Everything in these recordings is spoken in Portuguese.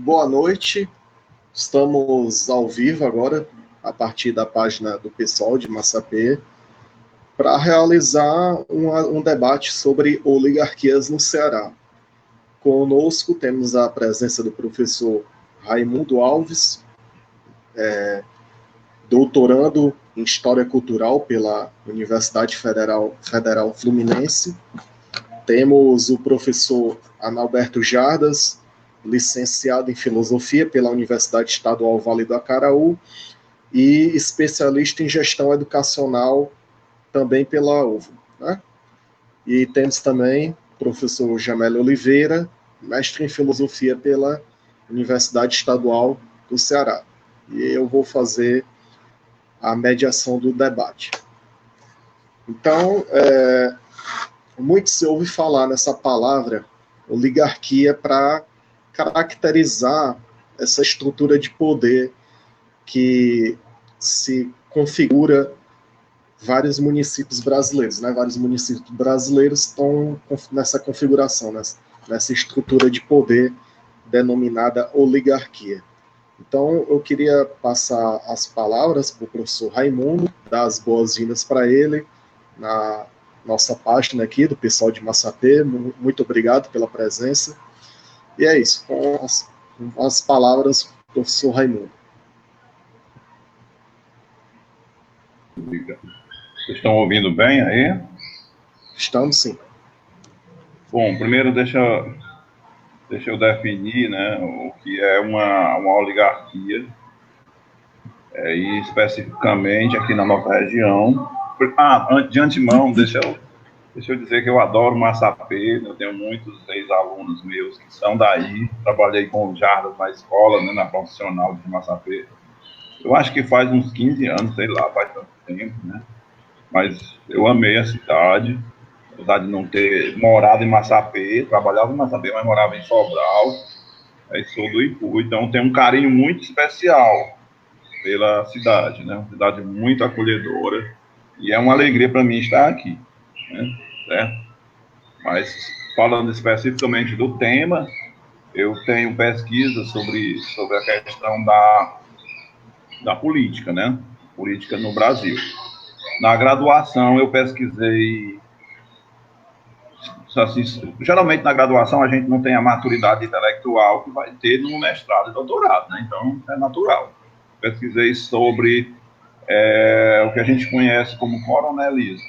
boa noite. Estamos ao vivo agora, a partir da página do PSOL de Massapê, para realizar um debate sobre oligarquias no Ceará. Conosco temos a presença do professor Raimundo Alves, doutorando em História Cultural pela Universidade Federal Fluminense. Temos o professor Analberto Jardas, licenciado em Filosofia pela Universidade Estadual Vale do Acaraú e especialista em Gestão Educacional também pela UFO, né? E temos também o professor Jamélio Oliveira, mestre em Filosofia pela Universidade Estadual do Ceará. E eu vou fazer a mediação do debate. Então, muito se ouve falar nessa palavra oligarquia para caracterizar essa estrutura de poder que se configura vários municípios brasileiros, né? Vários municípios brasileiros estão nessa configuração, nessa estrutura de poder denominada oligarquia. Então, eu queria passar as palavras para o professor Raimundo, dar as boas-vindas para ele na nossa página aqui do pessoal de Massapê. Muito obrigado pela presença. E é isso, com as palavras do professor Raimundo. Vocês estão ouvindo bem aí? Estamos, sim. Bom, primeiro deixa eu definir, né, o que é uma oligarquia, e especificamente aqui na nossa região. De antemão, deixa eu dizer que eu adoro Massapê, eu tenho muitos ex-alunos meus que são daí, trabalhei com o Jardas na escola, né, na profissional de Massapê. Eu acho que faz uns 15 anos, sei lá, faz tanto tempo, né? Mas eu amei a cidade, apesar de não ter morado em Massapê, trabalhava em Massapê, mas morava em Sobral, aí sou do Ipu, então tenho um carinho muito especial pela cidade, né? Uma cidade muito acolhedora, e é uma alegria para mim estar aqui, né? Certo? Mas falando especificamente do tema, eu tenho pesquisa sobre a questão da política, né? Política no Brasil. Na graduação eu pesquisei, assim, geralmente na graduação a gente não tem a maturidade intelectual que vai ter no mestrado e doutorado, né? Então é natural. Pesquisei sobre o que a gente conhece como coronelismo,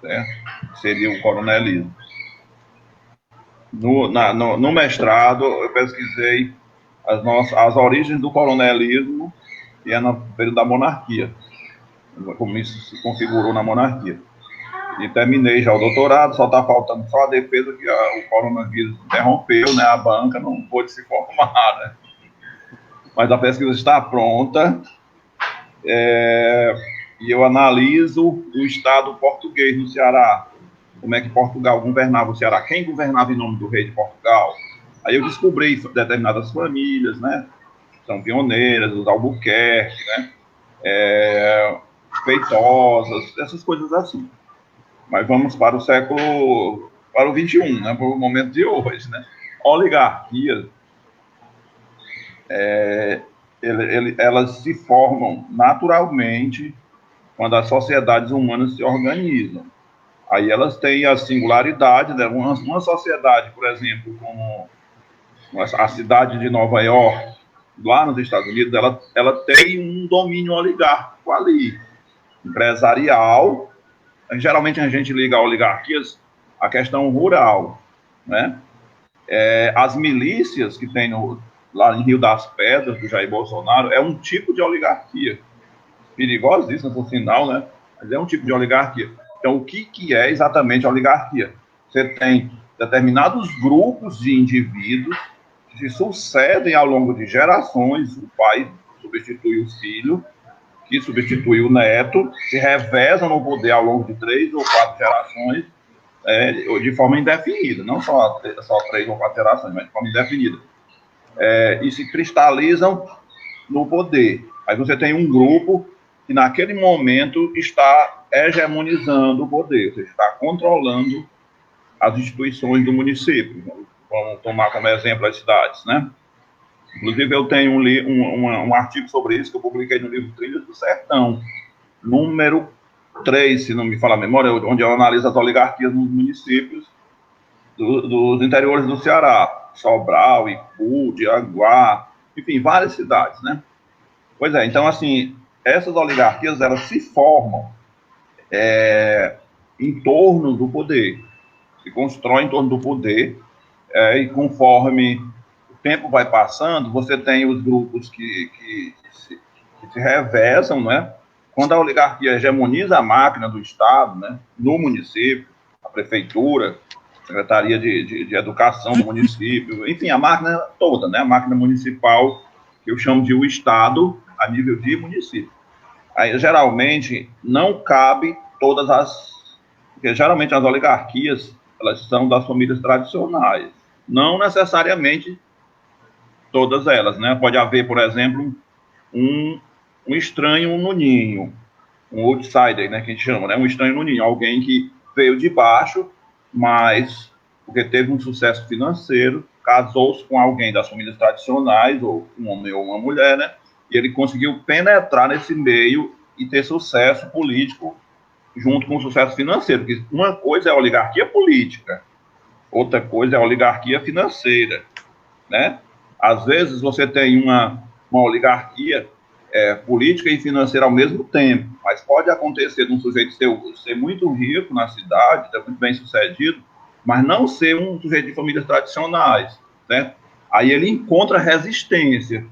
certo? Seria o coronelismo. No mestrado eu pesquisei as origens do coronelismo e no período da monarquia, como isso se configurou na monarquia. E terminei já o doutorado, só está faltando só a defesa que o coronavírus interrompeu, né? A banca não pôde se formar, né? Mas a pesquisa está pronta, e eu analiso o Estado português no Ceará, como é que Portugal governava o Ceará, quem governava em nome do rei de Portugal. Aí eu descobri determinadas famílias, né? São pioneiras, os Albuquerque, né? Feitosas, essas coisas assim. Mas vamos para o para o 21, né, para o momento de hoje, né? Oligarquias, elas se formam naturalmente quando as sociedades humanas se organizam. Aí elas têm a singularidade, né? Uma sociedade, por exemplo, como a cidade de Nova York, lá nos Estados Unidos, ela tem um domínio oligárquico ali, empresarial. Geralmente a gente liga a oligarquias à questão rural, né? As milícias que tem lá em Rio das Pedras, do Jair Bolsonaro, é um tipo de oligarquia. Perigosíssimo, por sinal, né? Mas é um tipo de oligarquia. Então, o que é exatamente a oligarquia? Você tem determinados grupos de indivíduos que se sucedem ao longo de gerações, o pai substitui o filho, que substitui o neto, se revezam no poder ao longo de 3 ou 4 gerações, de forma indefinida, não só 3 ou 4 gerações, mas de forma indefinida, e se cristalizam no poder. Aí você tem um grupo que naquele momento está hegemonizando o poder, você está controlando as instituições do município. Vamos tomar como exemplo as cidades, né? Inclusive, eu tenho um artigo sobre isso que eu publiquei no livro Trilhas do Sertão, número 3, se não me falha a memória, onde eu analiso as oligarquias nos municípios dos interiores do Ceará, Sobral, Ipu, Diaguá, enfim, várias cidades, né? Pois é, então, assim, essas oligarquias, elas se formam em torno do poder, se constroem em torno do poder, e conforme o tempo vai passando, você tem os grupos que se revezam, né? Quando a oligarquia hegemoniza a máquina do Estado, né, no município, a prefeitura, a Secretaria de Educação do município, enfim, a máquina toda, né, a máquina municipal, que eu chamo de o Estado a nível de município. Aí, geralmente, não cabe todas porque geralmente as oligarquias, elas são das famílias tradicionais, não necessariamente todas elas, né? Pode haver, por exemplo, um estranho no ninho, um outsider, né, que a gente chama, né, um estranho no ninho, alguém que veio de baixo, mas porque teve um sucesso financeiro, casou-se com alguém das famílias tradicionais, ou um homem ou uma mulher, né, e ele conseguiu penetrar nesse meio e ter sucesso político junto com o sucesso financeiro, porque uma coisa é a oligarquia política, outra coisa é a oligarquia financeira, né? Às vezes você tem uma oligarquia política e financeira ao mesmo tempo, mas pode acontecer de um sujeito ser muito rico na cidade, ser muito bem sucedido, mas não ser um sujeito de famílias tradicionais, né? Aí ele encontra resistência,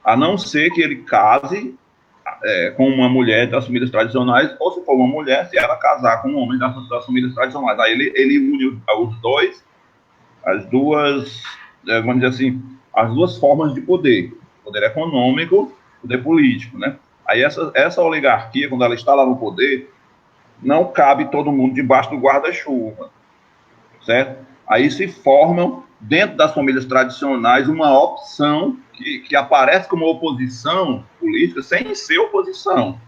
a não ser que ele case com uma mulher das famílias tradicionais, ou se for uma mulher, se ela casar com um homem das famílias tradicionais. Aí ele une os dois, as duas, vamos dizer assim, as duas formas de poder econômico, poder político, né? Aí essa oligarquia, quando ela está lá no poder, não cabe todo mundo debaixo do guarda-chuva, certo? Aí se formam, dentro das famílias tradicionais, uma opção que aparece como oposição política, sem ser oposição.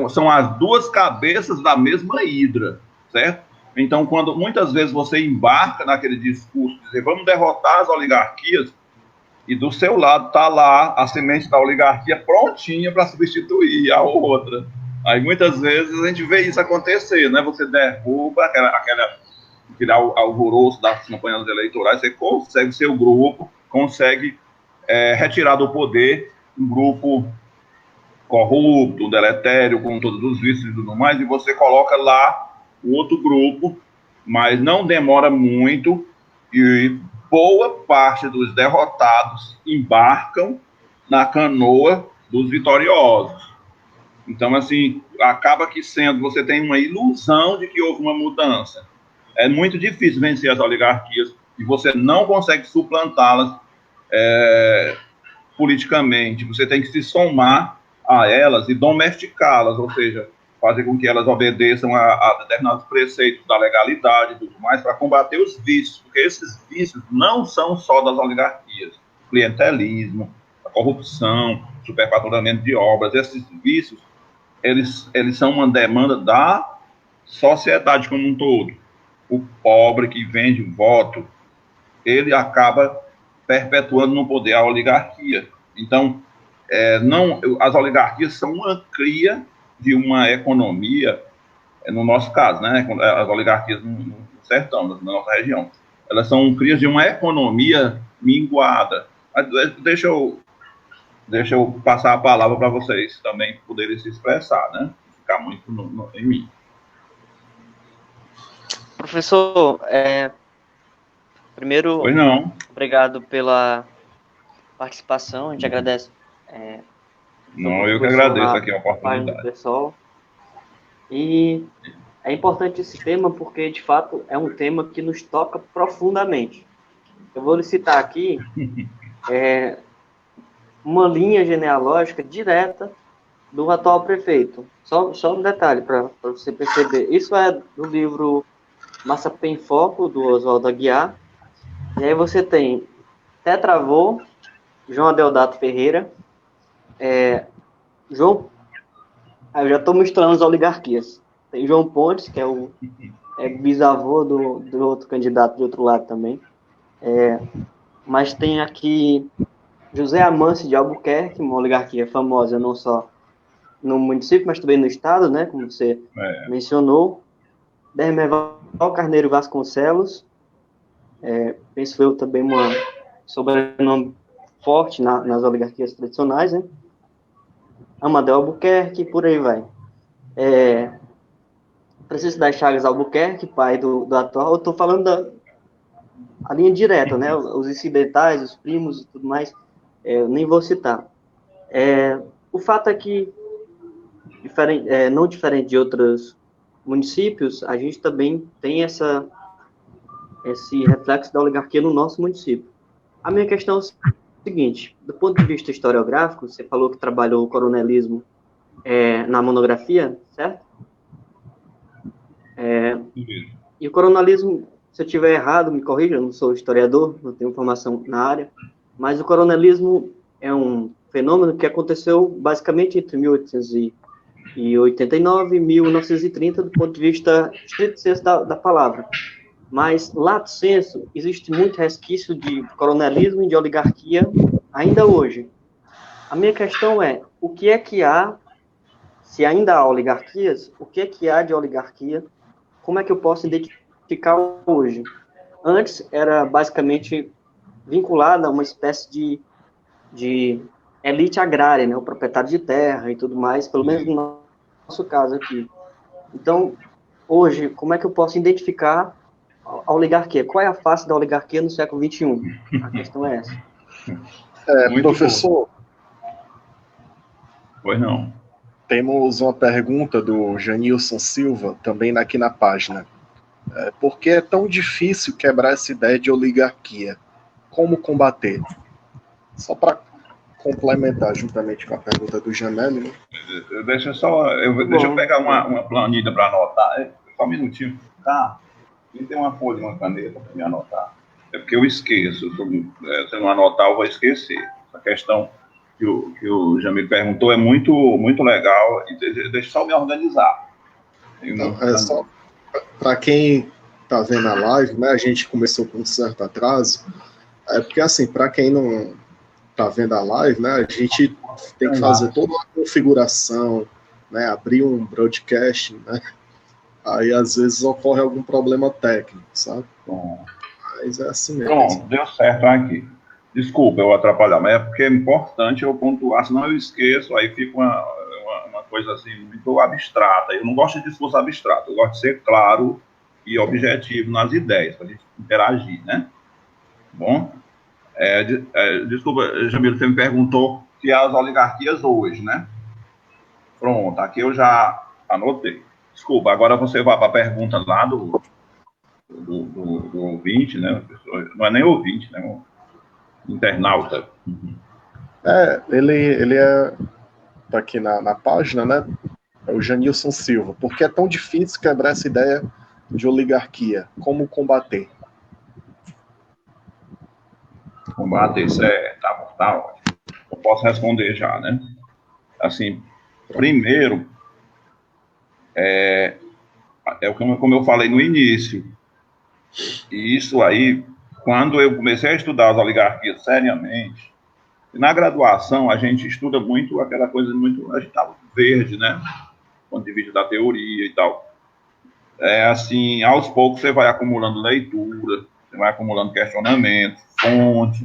São as duas cabeças da mesma hidra, certo? Então, quando muitas vezes você embarca naquele discurso de dizer vamos derrotar as oligarquias, e do seu lado está lá a semente da oligarquia prontinha para substituir a outra. Aí muitas vezes a gente vê isso acontecer, né? Você derruba aquele alvoroço das campanhas eleitorais, você consegue, o seu grupo consegue retirar do poder um grupo corrupto, deletério, com todos os vícios e tudo mais, e você coloca lá o outro grupo, mas não demora muito, e boa parte dos derrotados embarcam na canoa dos vitoriosos. Então, assim, acaba que você tem uma ilusão de que houve uma mudança. É muito difícil vencer as oligarquias e você não consegue suplantá-las politicamente. Você tem que se somar a elas e domesticá-las, ou seja, fazer com que elas obedeçam a determinados preceitos da legalidade e tudo mais, para combater os vícios, porque esses vícios não são só das oligarquias. Clientelismo, a corrupção, superfaturamento de obras, esses vícios, eles são uma demanda da sociedade como um todo. O pobre que vende voto, ele acaba perpetuando no poder a oligarquia. Então, as oligarquias são uma cria de uma economia, no nosso caso, né, as oligarquias no sertão, na nossa região, elas são crias de uma economia minguada. Deixa eu passar a palavra para vocês também poderem se expressar, né, ficar muito em mim. Professor, primeiro, obrigado pela participação, a gente agradece. Não, eu que agradeço aqui a oportunidade. Pessoal. E é importante esse tema porque, de fato, é um tema que nos toca profundamente. Eu vou lhe citar aqui uma linha genealógica direta do atual prefeito. Só um detalhe para você perceber. Isso é do livro Massapê em Foco, do Oswaldo Aguiar. E aí você tem tetravô, João Adeodato Ferreira, eu já estou misturando as oligarquias. Tem João Pontes, que é bisavô do outro candidato de outro lado também. Mas tem aqui José Amâncio de Albuquerque, uma oligarquia famosa não só no município, mas também no estado, né, como você mencionou. Dermerval Carneiro Vasconcelos, penso eu também sobrenome forte nas oligarquias tradicionais, né? Amadeu Albuquerque, por aí vai. Francisco das Chagas Albuquerque, pai do atual, eu estou falando a linha direta, né? Os incidentais, os primos e tudo mais, eu nem vou citar. O fato é que, não diferente de outros municípios, a gente também tem esse reflexo da oligarquia no nosso município. A minha questão é o seguinte, do ponto de vista historiográfico, você falou que trabalhou o coronelismo na monografia, certo? E o coronelismo, se eu estiver errado, me corrija, eu não sou historiador, não tenho formação na área, mas o coronelismo é um fenômeno que aconteceu basicamente entre 1889 e 1930, do ponto de vista estrito senso da palavra. Mas, lato sensu, existe muito resquício de coronelismo e de oligarquia ainda hoje. A minha questão é, o que é que há, se ainda há oligarquias, o que é que há de oligarquia? Como é que eu posso identificar hoje? Antes era basicamente vinculada a uma espécie de elite agrária, né? O proprietário de terra e tudo mais, pelo menos no nosso caso aqui. Então, hoje, como é que eu posso identificar a oligarquia? Qual é a face da oligarquia no século XXI? A questão é essa. Professor, pois não. Temos uma pergunta do Janilson Silva, também aqui na página. Por que é tão difícil quebrar essa ideia de oligarquia? Como combater? Só para complementar juntamente com a pergunta do Janelli, né? Deixa eu pegar uma planilha para anotar. Só um minutinho. Tá. E tem uma folha e uma caneta para me anotar. É porque eu esqueço. Se eu não anotar, eu vou esquecer. Essa questão que o Jamil perguntou é muito, muito legal. E deixa eu só me organizar. Só para quem está vendo a live, né, a gente começou com um certo atraso. Porque, assim, para quem não está vendo a live, né, a gente tem que fazer toda uma configuração, né, abrir um broadcast, né? Aí, às vezes, ocorre algum problema técnico, sabe? Mas é assim mesmo. Pronto, deu certo aqui. Desculpa eu atrapalhar, mas é porque é importante eu pontuar, senão eu esqueço, aí fica uma coisa assim muito abstrata. Eu não gosto de discurso abstrato, eu gosto de ser claro e objetivo nas ideias, para a gente interagir, né? Bom, desculpa, Jamil, você me perguntou se há as oligarquias hoje, né? Pronto, aqui eu já anotei. Desculpa, agora você vai para a pergunta lá do ouvinte, né? Não é nem ouvinte, né? O internauta. Ele tá aqui na página, né? É o Janilson Silva. Por que é tão difícil quebrar essa ideia de oligarquia? Como combater? Combater, certo, tá ótimo. Eu posso responder já, né? Assim, primeiro, como eu falei no início, e isso aí, quando eu comecei a estudar as oligarquias seriamente, na graduação a gente estuda muito aquela coisa muito, a gente estava verde, né? Do ponto de vista da teoria e tal. Assim, aos poucos você vai acumulando leitura, você vai acumulando questionamentos, fontes,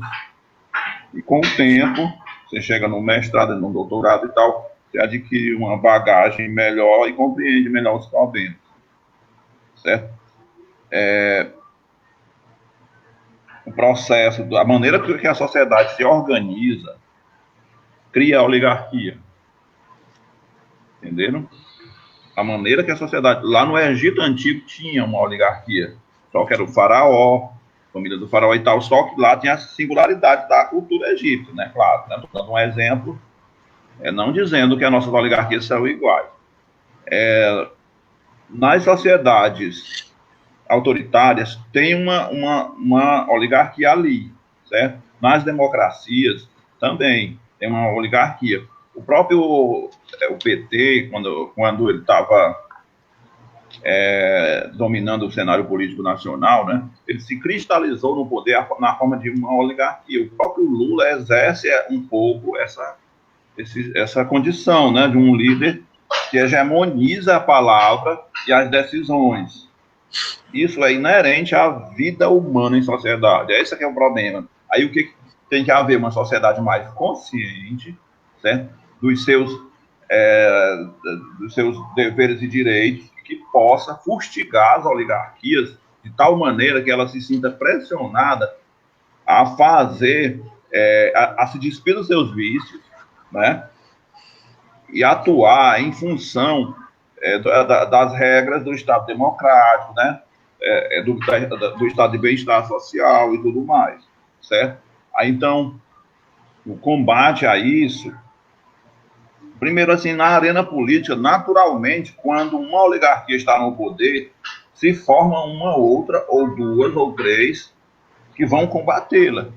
e com o tempo, você chega no mestrado, no doutorado e tal, você adquire uma bagagem melhor e compreende melhor os problemas, certo? O processo, a maneira que a sociedade se organiza, cria a oligarquia. Entenderam? A maneira que a sociedade... Lá no Egito Antigo tinha uma oligarquia, só que era o faraó, família do faraó e tal, só que lá tinha a singularidade da cultura egípcia, né? Claro, né? Estou dando um exemplo, não dizendo que as nossas oligarquias são iguais. Nas sociedades autoritárias tem uma oligarquia ali, certo? Nas democracias também tem uma oligarquia. O próprio o PT, quando ele estava dominando o cenário político nacional, né, ele se cristalizou no poder na forma de uma oligarquia. O próprio Lula exerce um pouco essa condição, né, de um líder que hegemoniza a palavra e as decisões. Isso é inerente à vida humana em sociedade. Esse que é o problema. Aí o que tem que haver? Uma sociedade mais consciente, certo? Dos seus deveres e direitos, que possa fustigar as oligarquias de tal maneira que ela se sinta pressionada a fazer, a se despir dos seus vícios, né? E atuar em função das regras do Estado democrático, né? Do Estado de bem-estar social e tudo mais, certo? Aí, então, o combate a isso, primeiro, assim, na arena política, naturalmente, quando uma oligarquia está no poder, se forma uma outra, ou duas, ou três, que vão combatê-la,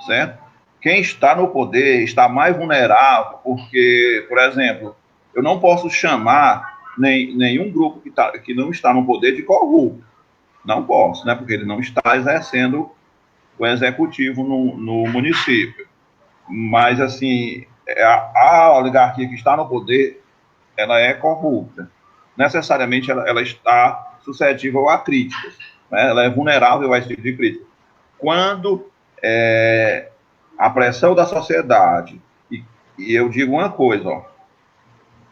certo? Quem está no poder está mais vulnerável, porque, por exemplo, eu não posso chamar nenhum grupo que não está no poder de corrupto. Não posso, né? Porque ele não está exercendo o executivo no município. Mas, assim, a oligarquia que está no poder, ela é corrupta. Necessariamente, ela está suscetível a críticas, né? Ela é vulnerável a esse tipo de crítica. Quando a pressão da sociedade, e eu digo uma coisa, ó,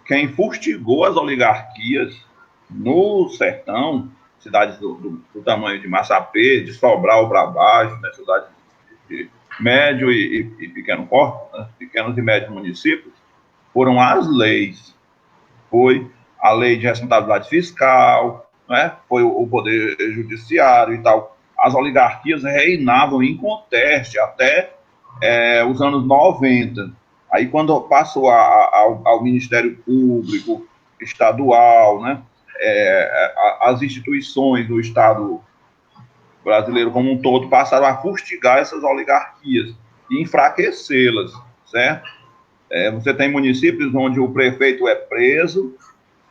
quem fustigou as oligarquias no sertão, cidades do tamanho de Massapê, de Sobral para baixo, né, cidades de médio e pequeno porte, né, pequenos e médios municípios, foram as leis. Foi a lei de responsabilidade fiscal, né, foi o poder judiciário e tal. As oligarquias reinavam inconteste até os anos 90. Aí, quando passou ao Ministério Público Estadual, né, as instituições do Estado brasileiro como um todo passaram a fustigar essas oligarquias e enfraquecê-las, certo? Você tem municípios onde o prefeito é preso,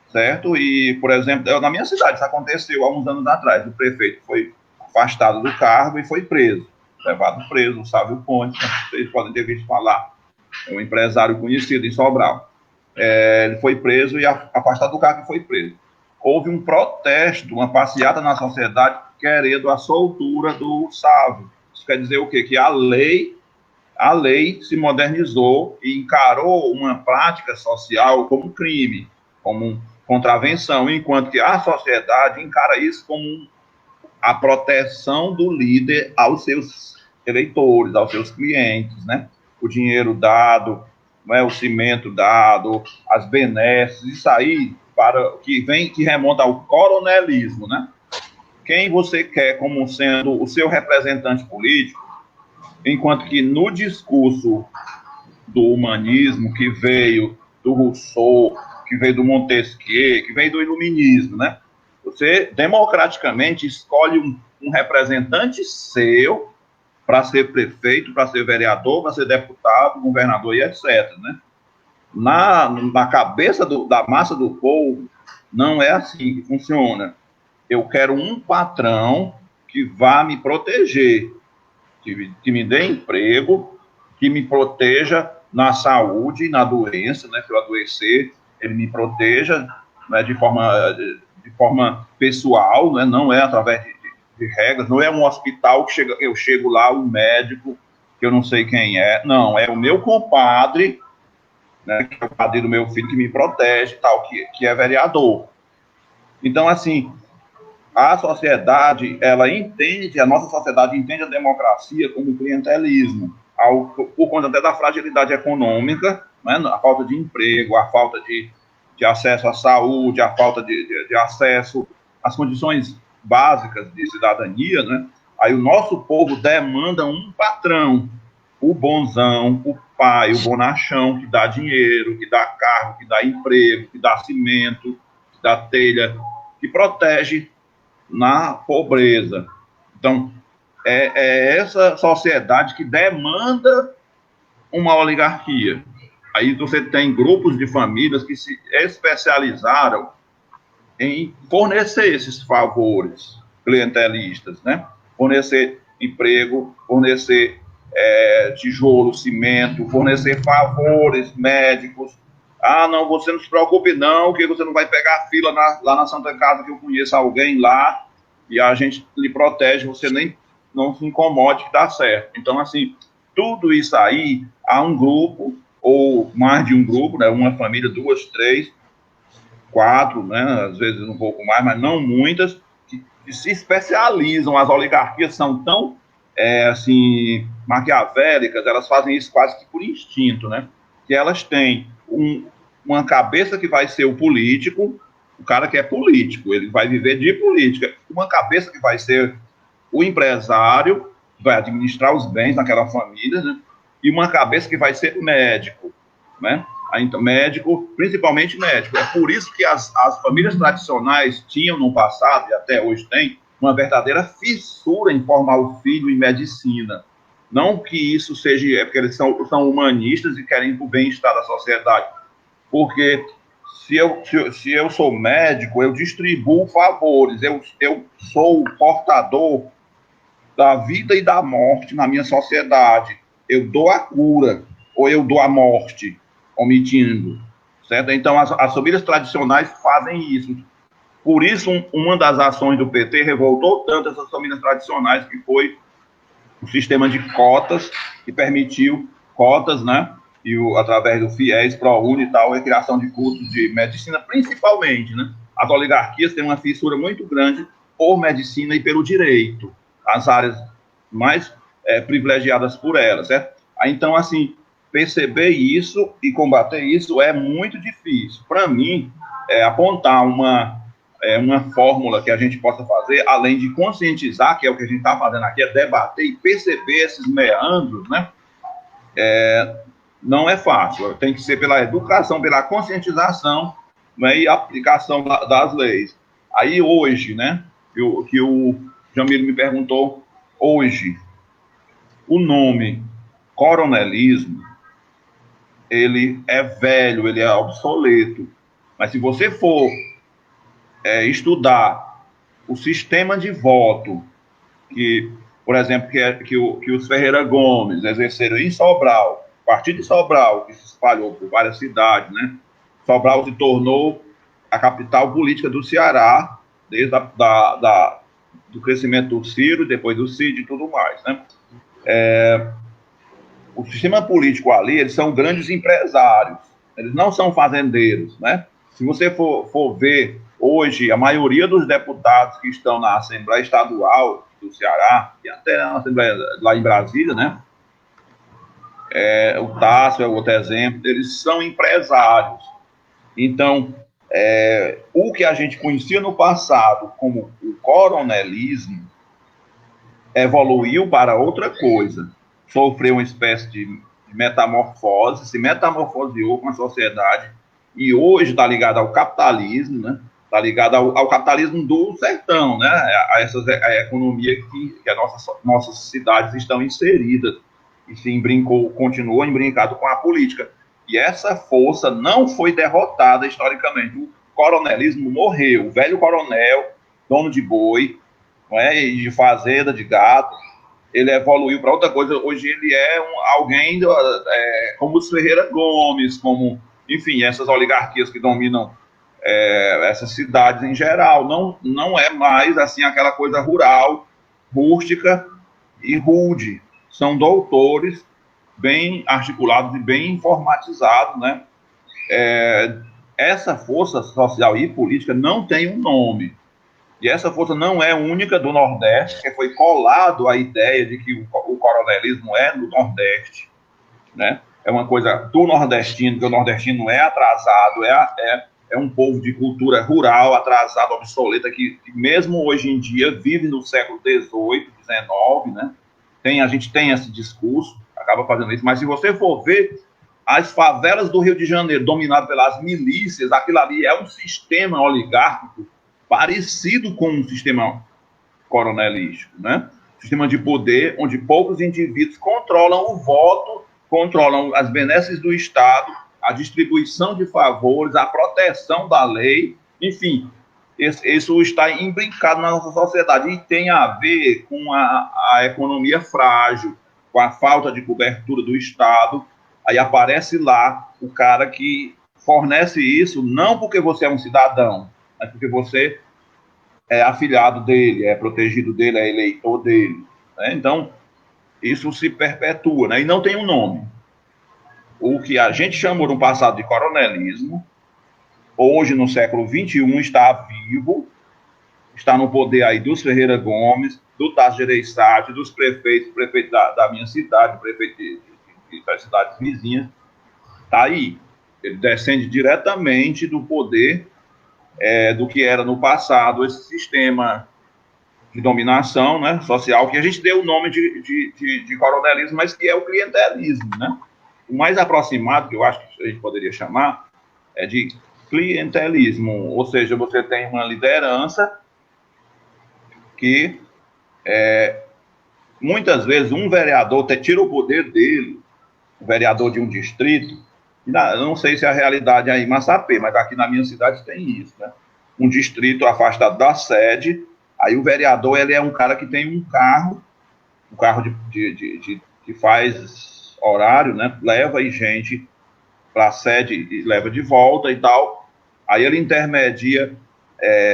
certo? E, por exemplo, na minha cidade, isso aconteceu há uns anos atrás. O prefeito foi afastado do cargo e foi preso, levado preso, o Sávio Ponte, vocês podem ter visto falar, é um empresário conhecido em Sobral. Ele foi preso e afastado do cargo e foi preso. Houve um protesto, uma passeata na sociedade querendo a soltura do Sávio. Isso quer dizer o quê? Que a lei se modernizou e encarou uma prática social como crime, como contravenção, enquanto que a sociedade encara isso como a proteção do líder aos seus eleitores, aos seus clientes, né? O dinheiro dado, né? O cimento dado, as benesses, isso aí que remonta ao coronelismo, né? Quem você quer como sendo o seu representante político, enquanto que no discurso do humanismo, que veio do Rousseau, que veio do Montesquieu, que veio do iluminismo, né? Você democraticamente escolhe um representante seu para ser prefeito, para ser vereador, para ser deputado, governador e etc. Né? Na cabeça da massa do povo, não é assim que funciona. Eu quero um patrão que vá me proteger, que me dê emprego, que me proteja na saúde, na doença, né? Se eu adoecer, ele me proteja, né, de forma pessoal, né? Não é através de regras, não é um hospital que eu chego lá, um médico, que eu não sei quem é, não, é o meu compadre, né, que é o padrinho do meu filho, que me protege, tal, que é vereador. Então, assim, a nossa sociedade entende a democracia como clientelismo, por conta até da fragilidade econômica, né, a falta de emprego, a falta de acesso à saúde, a falta de acesso às condições básicas de cidadania, né? Aí o nosso povo demanda um patrão, o bonzão, o pai, o bonachão, que dá dinheiro, que dá carro, que dá emprego, que dá cimento, que dá telha, que protege na pobreza. Então, é essa sociedade que demanda uma oligarquia. Aí você tem grupos de famílias que se especializaram em fornecer esses favores clientelistas, né? Fornecer emprego, fornecer tijolo, cimento, fornecer favores médicos. Ah, não, você não se preocupe não, que você não vai pegar fila lá na Santa Casa, que eu conheço alguém lá, e a gente lhe protege, você nem não se incomode que dá certo. Então, assim, tudo isso aí, há um grupo, ou mais de um grupo, né, uma família, 2, 3, 4, né, às vezes um pouco mais, mas não muitas, que se especializam. As oligarquias são tão, assim, maquiavélicas, elas fazem isso quase que por instinto, né, que elas têm uma cabeça que vai ser o político, o cara que é político, ele vai viver de política, uma cabeça que vai ser o empresário, vai administrar os bens naquela família, né, e uma cabeça que vai ser médico, né? Então, médico, principalmente médico. É por isso que as famílias tradicionais tinham no passado, e até hoje tem, uma verdadeira fissura em formar o filho em medicina. Não que isso seja, porque eles são humanistas e querem o bem-estar da sociedade. Porque se eu sou médico, eu distribuo favores, eu sou o portador da vida e da morte na minha sociedade. Eu dou a cura, ou eu dou a morte, omitindo, certo? Então, as famílias tradicionais fazem isso. Por isso, uma das ações do PT revoltou tanto essas famílias tradicionais, que foi o sistema de cotas, que permitiu cotas, né? E através do FIES, ProUni e tal, a criação de cursos de medicina, principalmente, né? As oligarquias têm uma fissura muito grande por medicina e pelo direito, as áreas mais privilegiadas por elas, certo? Então, assim, perceber isso e combater isso é muito difícil. Para mim, apontar uma fórmula que a gente possa fazer, além de conscientizar, que é o que a gente está fazendo aqui, é debater e perceber esses meandros, né? Não é fácil. Tem que ser pela educação, pela conscientização, né, e aplicação das leis. Aí hoje, né, que o Jamil me perguntou, hoje, o nome coronelismo, ele é velho, ele é obsoleto. Mas se você for estudar o sistema de voto que, por exemplo, que os Ferreira Gomes exerceram em Sobral, a partir de Sobral, que se espalhou por várias cidades, né? Sobral se tornou a capital política do Ceará, desde do crescimento do Ciro, depois do Cid e tudo mais, né? O sistema político ali, eles são grandes empresários, eles não são fazendeiros, né? Se você for ver hoje, a maioria dos deputados que estão na Assembleia Estadual do Ceará, e até na Assembleia lá em Brasília, né? O Tássio é outro exemplo, eles são empresários. Então, o que a gente conhecia no passado como o coronelismo evoluiu para outra coisa. Sofreu uma espécie de metamorfose, se metamorfoseou com a sociedade e hoje está ligado ao capitalismo, né? Está ligado ao capitalismo do sertão, né? A economia que as nossas cidades estão inseridas e se continuou embrincado com a política. E essa força não foi derrotada historicamente. O coronelismo morreu. O velho coronel, dono de boi, e de fazenda, de gado, ele evoluiu para outra coisa. Hoje ele é alguém como os Ferreira Gomes, como, enfim, essas oligarquias que dominam essas cidades em geral. Não é mais assim aquela coisa rural, rústica e rude. São doutores bem articulados e bem informatizados, né? Essa força social e política não tem um nome. E essa força não é única do Nordeste, que foi colado a ideia de que o coronelismo é no Nordeste, né? É uma coisa do nordestino, que o nordestino é atrasado, é um povo de cultura rural, atrasado, obsoleta, que mesmo hoje em dia vive no século XVIII, XIX, né? A gente tem esse discurso, acaba fazendo isso, mas se você for ver as favelas do Rio de Janeiro, dominadas pelas milícias, aquilo ali é um sistema oligárquico parecido com um sistema coronelístico, né? Sistema de poder onde poucos indivíduos controlam o voto, controlam as benesses do Estado, a distribuição de favores, a proteção da lei, enfim. Isso está imbricado na nossa sociedade e tem a ver com a economia frágil, com a falta de cobertura do Estado. Aí aparece lá o cara que fornece isso, não porque você é um cidadão, mas porque você é afiliado dele, é protegido dele, é eleitor dele. Né? Então, isso se perpetua, né? E não tem um nome. O que a gente chamou no passado de coronelismo, hoje, no século XXI, está vivo, está no poder aí dos Ferreira Gomes, do Tasso Gereissati, dos prefeitos, prefeito da minha cidade, prefeito das cidades vizinhas, está aí. Ele descende diretamente do poder do que era no passado, esse sistema de dominação, né, social, que a gente deu o nome de coronelismo, mas que é o clientelismo, né? O mais aproximado, que eu acho que a gente poderia chamar, é de clientelismo, ou seja, você tem uma liderança que muitas vezes um vereador tira o poder dele, o vereador de um distrito. Eu não sei se é a realidade aí em Massapê, mas aqui na minha cidade tem isso, né? Um distrito afastado da sede, aí o vereador, ele é um cara que tem um carro que faz horário, né? Leva gente para a sede e leva de volta e tal. Aí ele intermedia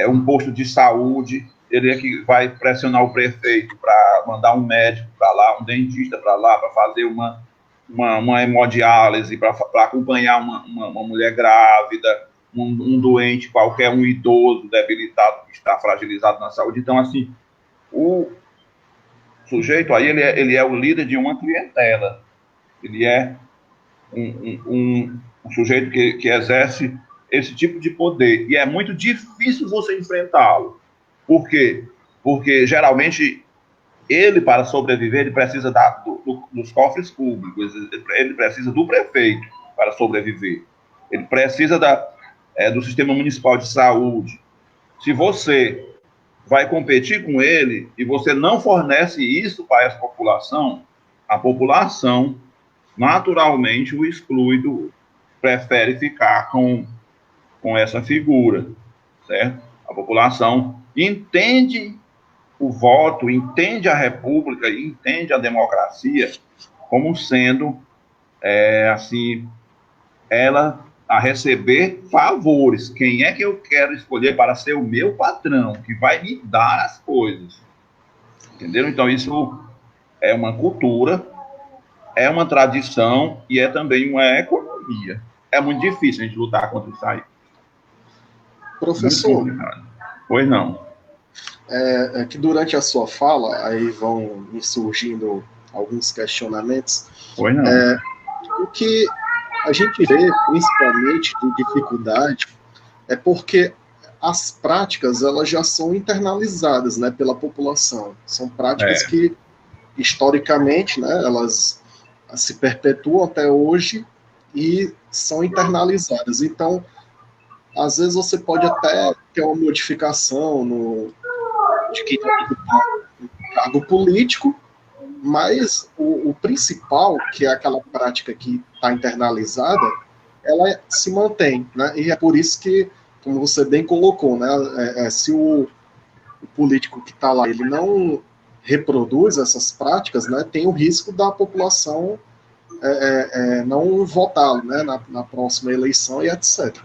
um posto de saúde, ele é que vai pressionar o prefeito para mandar um médico para lá, um dentista para lá, para fazer uma hemodiálise, para acompanhar uma mulher grávida, um doente qualquer, um idoso debilitado que está fragilizado na saúde. Então, assim, o sujeito aí, ele é o líder de uma clientela. Ele é um sujeito que exerce esse tipo de poder. E é muito difícil você enfrentá-lo. Por quê? Porque, geralmente, ele, para sobreviver, ele precisa dos cofres públicos, ele precisa do prefeito para sobreviver. Ele precisa do sistema municipal de saúde. Se você vai competir com ele e você não fornece isso para essa população, a população naturalmente o exclui, prefere ficar com essa figura, certo? A população entende o voto, entende a república, entende a democracia como sendo, assim, ela a receber favores. Quem é que eu quero escolher para ser o meu patrão, que vai me dar as coisas? Entenderam? Então, isso é uma cultura, é uma tradição e é também uma economia. É muito difícil a gente lutar contra isso aí. Professor, pois não. É que durante a sua fala, aí vão me surgindo alguns questionamentos. Pois não. O que a gente vê, principalmente, de dificuldade, é porque as práticas, elas já são internalizadas, né, pela população. São práticas que, historicamente, né, elas se perpetuam até hoje e são internalizadas. Então, às vezes você pode até ter uma modificação de quem está no cargo político, mas o principal, que é aquela prática que está internalizada, ela se mantém, né? E é por isso que, como você bem colocou, né, se o político que está lá, ele não reproduz essas práticas, né, tem o risco da população não votá-lo, né, na próxima eleição e etc.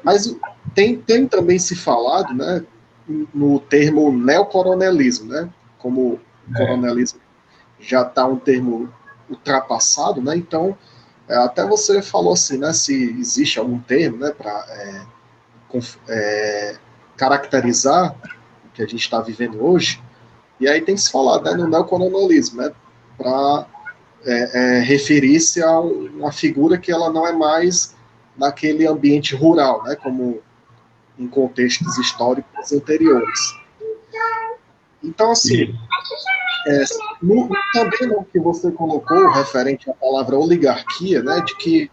Mas tem também se falado, né, no termo neocoronelismo, né, como o coronelismo já está um termo ultrapassado, né, então até você falou assim, né, se existe algum termo, né, para caracterizar o que a gente está vivendo hoje, e aí tem que se falar, né, no neocoronelismo, né, para referir-se a uma figura que ela não é mais naquele ambiente rural, né, como em contextos históricos anteriores. Então, assim, também no que você colocou, referente à palavra oligarquia, né, de que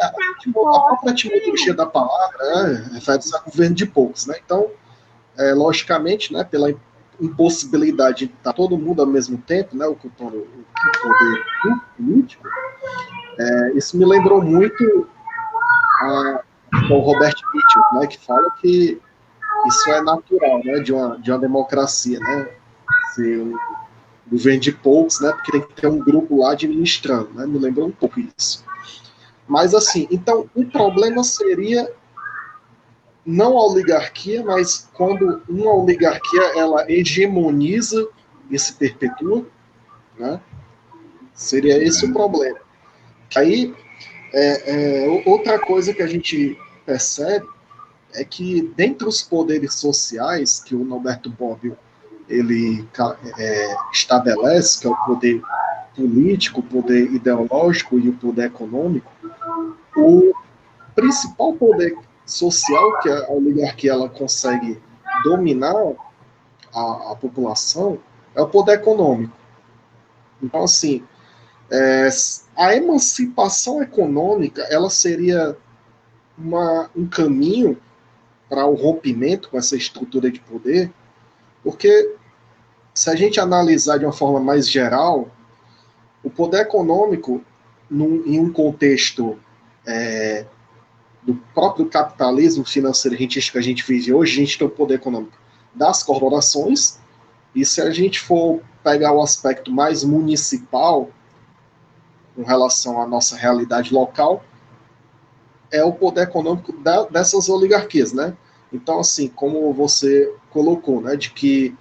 a própria etimologia da palavra, né, refere-se a governo de poucos, né, então, logicamente, né, pela impossibilidade de estar todo mundo ao mesmo tempo, né, ocupando o poder político, isso me lembrou muito o Robert Mitchell, né, que fala que isso é natural, né, de uma democracia, né, ser um governo de poucos, né, porque tem que ter um grupo lá administrando, né, me lembrou um pouco isso. Mas assim, então o problema seria não a oligarquia, mas quando uma oligarquia ela hegemoniza e se perpetua, né, seria esse o problema. Aí, outra coisa que a gente percebe é que dentre os poderes sociais que o Norberto Bobbio ele estabelece, que é o poder político, o poder ideológico e o poder econômico, o principal poder social que a oligarquia ela consegue dominar a população é o poder econômico. Então, assim, a emancipação econômica ela seria um caminho para o rompimento com essa estrutura de poder, porque se a gente analisar de uma forma mais geral, o poder econômico, em um contexto do próprio capitalismo financeiro rentístico que a gente vive hoje, a gente tem o poder econômico das corporações, e se a gente for pegar o aspecto mais municipal, com relação à nossa realidade local, é o poder econômico dessas oligarquias, né? Então, assim, como você colocou, né, de que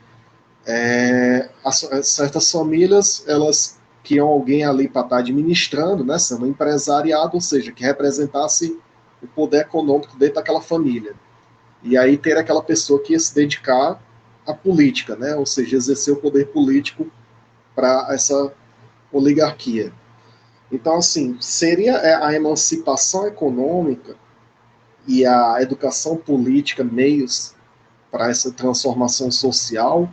certas famílias, elas queriam alguém ali para estar administrando, né, sendo um empresariado, ou seja, que representasse o poder econômico dentro daquela família. E aí ter aquela pessoa que ia se dedicar à política, né, ou seja, exercer o poder político para essa oligarquia. Então, assim, seria a emancipação econômica e a educação política meios para essa transformação social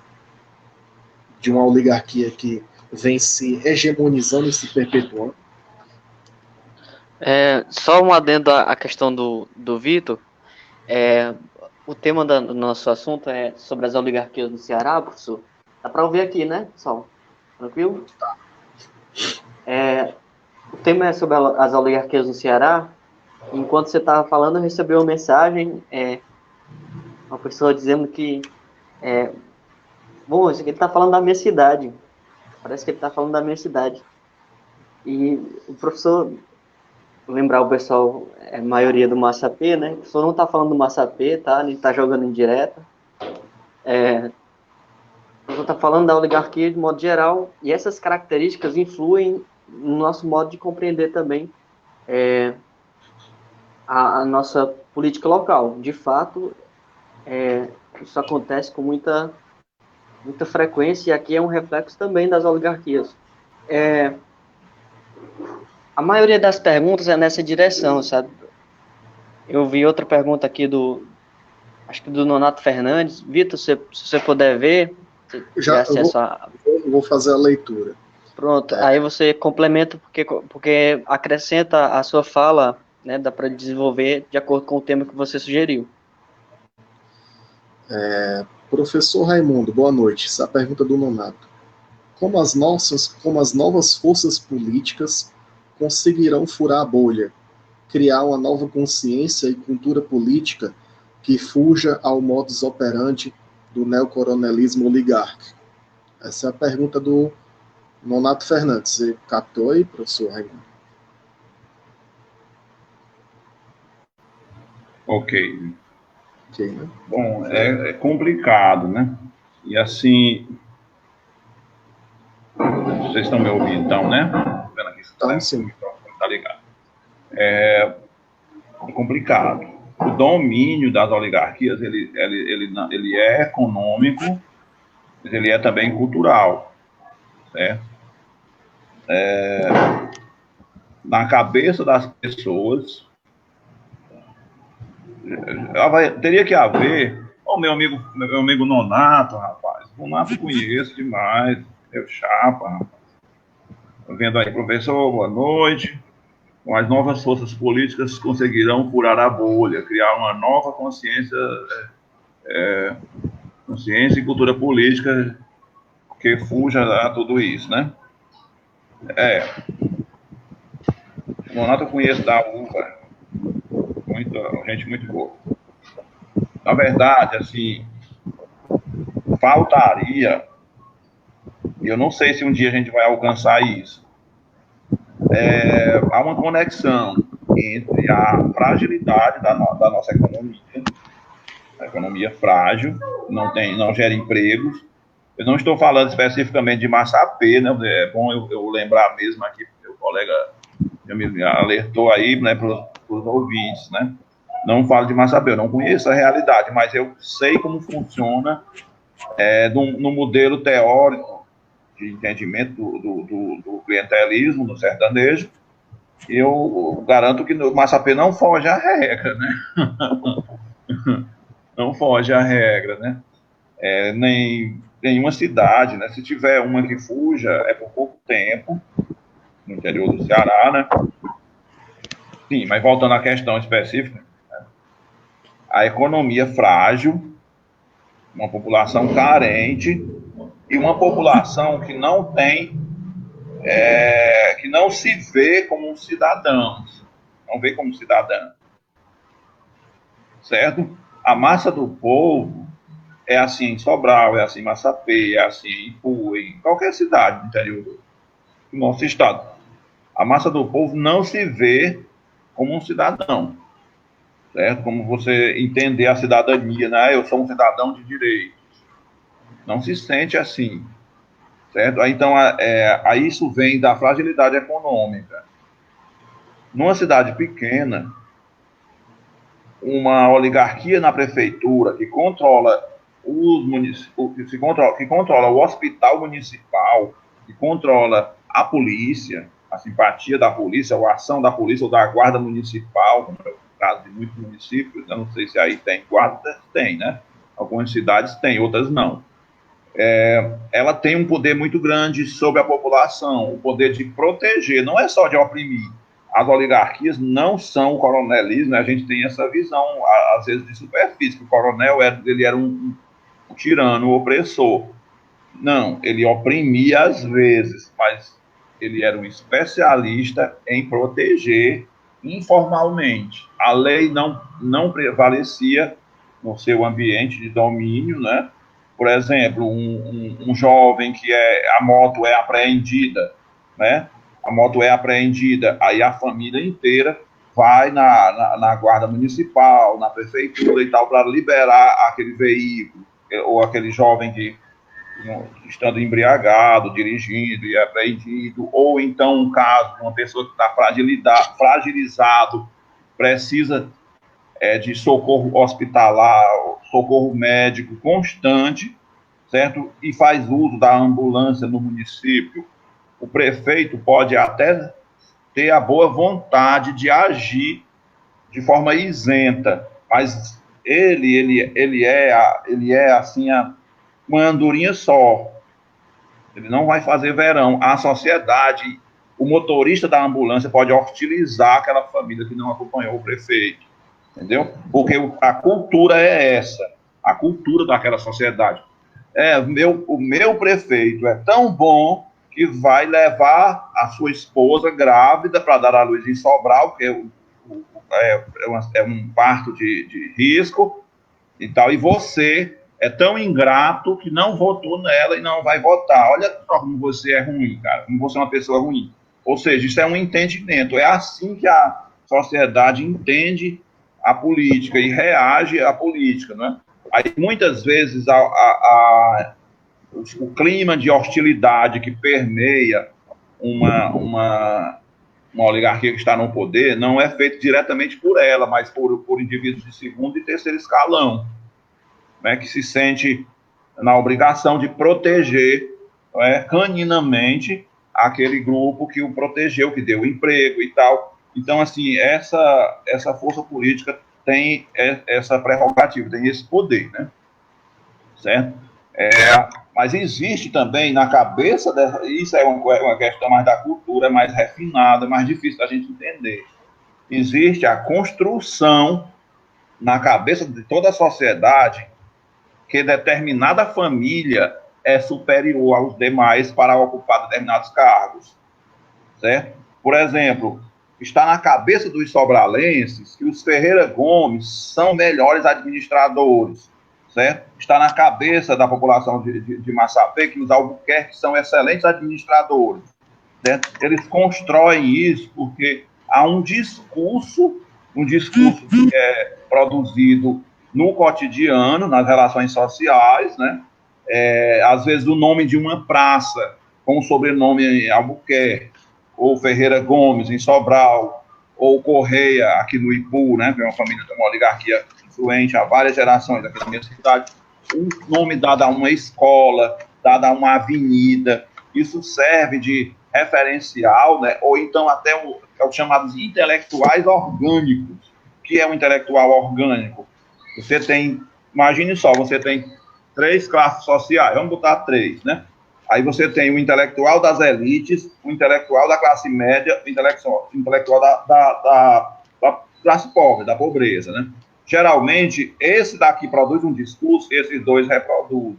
de uma oligarquia que vem se hegemonizando e se perpetuando. Só um adendo à questão do Vitor. O tema do nosso assunto é sobre as oligarquias do Ceará, professor. Dá para ouvir aqui, né, pessoal? Tranquilo? Tá. O tema é sobre as oligarquias do Ceará. Enquanto você estava falando, eu recebi uma mensagem, uma pessoa dizendo que bom, isso aqui ele está falando da minha cidade. Parece que ele está falando da minha cidade. E o professor, lembrar o pessoal, a maioria do Massapê, né? O professor não está falando do Massapê, tá? Ele está jogando em direta. O professor está falando da oligarquia de modo geral. E essas características influem no nosso modo de compreender também a nossa política local. De fato, isso acontece com muita frequência e aqui é um reflexo também das oligarquias. A maioria das perguntas é nessa direção, sabe? Eu vi outra pergunta aqui acho que do Nonato Fernandes. Vitor, se você puder ver, você Já eu vou fazer a leitura. Pronto, aí você complementa porque acrescenta a sua fala, né? Dá para desenvolver de acordo com o tema que você sugeriu. Professor Raimundo, boa noite. Essa é a pergunta do Nonato. Como as novas forças políticas conseguirão furar a bolha, criar uma nova consciência e cultura política que fuja ao modus operandi do neocoronelismo oligárquico? Essa é a pergunta do Nonato Fernandes. Você captou aí, professor Raimundo? Ok. Né? Bom, é complicado, né? E assim, vocês estão me ouvindo, então, né? Vendo aqui, sim. Tá ligado. É complicado. O domínio das oligarquias, ele é econômico, mas ele é também cultural, certo? Na cabeça das pessoas, teria que haver. Meu amigo Nonato, rapaz. Nonato eu conheço demais. Meu chapa, rapaz. Tô vendo aí, professor, boa noite. Com as novas forças políticas conseguirão furar a bolha, criar uma nova consciência e cultura política que fuja a tudo isso, né? Nonato eu conheço da UVA, gente muito boa. Na verdade, assim, faltaria, eu não sei se um dia a gente vai alcançar isso, há uma conexão entre a fragilidade da nossa economia, a economia frágil, não gera empregos. Eu não estou falando especificamente de Massapê, né? É bom eu lembrar mesmo aqui, porque o colega já me alertou aí, né, para os ouvintes, né? Não falo de Massapê, eu não conheço a realidade, mas eu sei como funciona no modelo teórico de entendimento do clientelismo, do sertanejo. Eu garanto que o Massapê não foge à regra, né? Não foge à regra, né? Nem nenhuma cidade, né? Se tiver uma que fuja, é por pouco tempo, no interior do Ceará, né? Sim, mas voltando à questão específica, né? A economia frágil, uma população carente e uma população que não tem, que não se vê como cidadãos, não vê como cidadã, certo? A massa do povo é assim em Sobral, é assim em Massapê, é assim em Ipu, em qualquer cidade do interior do nosso estado. A massa do povo não se vê como um cidadão, certo? Como você entender a cidadania, né? Eu sou um cidadão de direitos. Não se sente assim, certo? Então, isso vem da fragilidade econômica. Numa cidade pequena, uma oligarquia na prefeitura que controla que controla o hospital municipal, que controla a polícia, a simpatia da polícia, ou a ação da polícia ou da guarda municipal, como é o caso de muitos municípios, eu não sei se aí tem guarda, tem, né? Algumas cidades têm, outras não. Ela tem um poder muito grande sobre a população, o poder de proteger, não é só de oprimir. As oligarquias não são o coronelismo, né? A gente tem essa visão, às vezes, de superfície, que o coronel ele era um tirano, um opressor. Não, ele oprimia às vezes, mas ele era um especialista em proteger informalmente. A lei não prevalecia no seu ambiente de domínio, né? Por exemplo, um jovem que a moto é apreendida, né? A moto é apreendida, aí a família inteira vai na guarda municipal, na prefeitura e tal, para liberar aquele veículo, ou aquele jovem que, estando embriagado, dirigindo e apreendido, ou então um caso de uma pessoa que está fragilizado, precisa de socorro hospitalar, socorro médico constante, certo? E faz uso da ambulância no município. O prefeito pode até ter a boa vontade de agir de forma isenta, mas ele é assim uma andorinha só. Ele não vai fazer verão. A sociedade, o motorista da ambulância pode hostilizar aquela família que não acompanhou o prefeito, entendeu? Porque a cultura é essa, a cultura daquela sociedade. O meu prefeito é tão bom que vai levar a sua esposa grávida para dar à luz em Sobral, porque é um parto de risco e tal, e você é tão ingrato que não votou nela e não vai votar. Olha só como você é ruim, cara, como você é uma pessoa ruim. Ou seja, isso é um entendimento, é assim que a sociedade entende a política e reage à política, né? Aí, muitas vezes, o clima de hostilidade que permeia uma oligarquia que está no poder não é feito diretamente por ela, mas por indivíduos de segundo e terceiro escalão, né, que se sente na obrigação de proteger, caninamente aquele grupo que o protegeu, que deu emprego e tal. Então, assim, essa força política tem essa prerrogativa, tem esse poder, né? Certo? Mas existe também na cabeça, isso é uma questão mais da cultura, mais refinada, mais difícil da gente entender. Existe a construção na cabeça de toda a sociedade que determinada família é superior aos demais para ocupar determinados cargos, certo? Por exemplo, está na cabeça dos sobralenses que os Ferreira Gomes são melhores administradores, certo? Está na cabeça da população de Massapê que os Albuquerque são excelentes administradores, certo? Eles constroem isso porque há um discurso que é produzido no cotidiano, nas relações sociais, né? Às vezes o nome de uma praça com o sobrenome em Albuquerque, ou Ferreira Gomes em Sobral, ou Correia aqui no Ipu, né? Que é uma família de uma oligarquia influente há várias gerações aqui na minha cidade. Um nome dado a uma escola, dado a uma avenida, isso serve de referencial, né? Ou então até os chamados intelectuais orgânicos. O que é um intelectual orgânico? Você tem, imagine só, você tem 3 classes sociais, vamos botar 3, né? Aí você tem o intelectual das elites, o intelectual da classe média, o intelectual da classe pobre, da pobreza, né? Geralmente, esse daqui produz um discurso, esses dois reproduzem,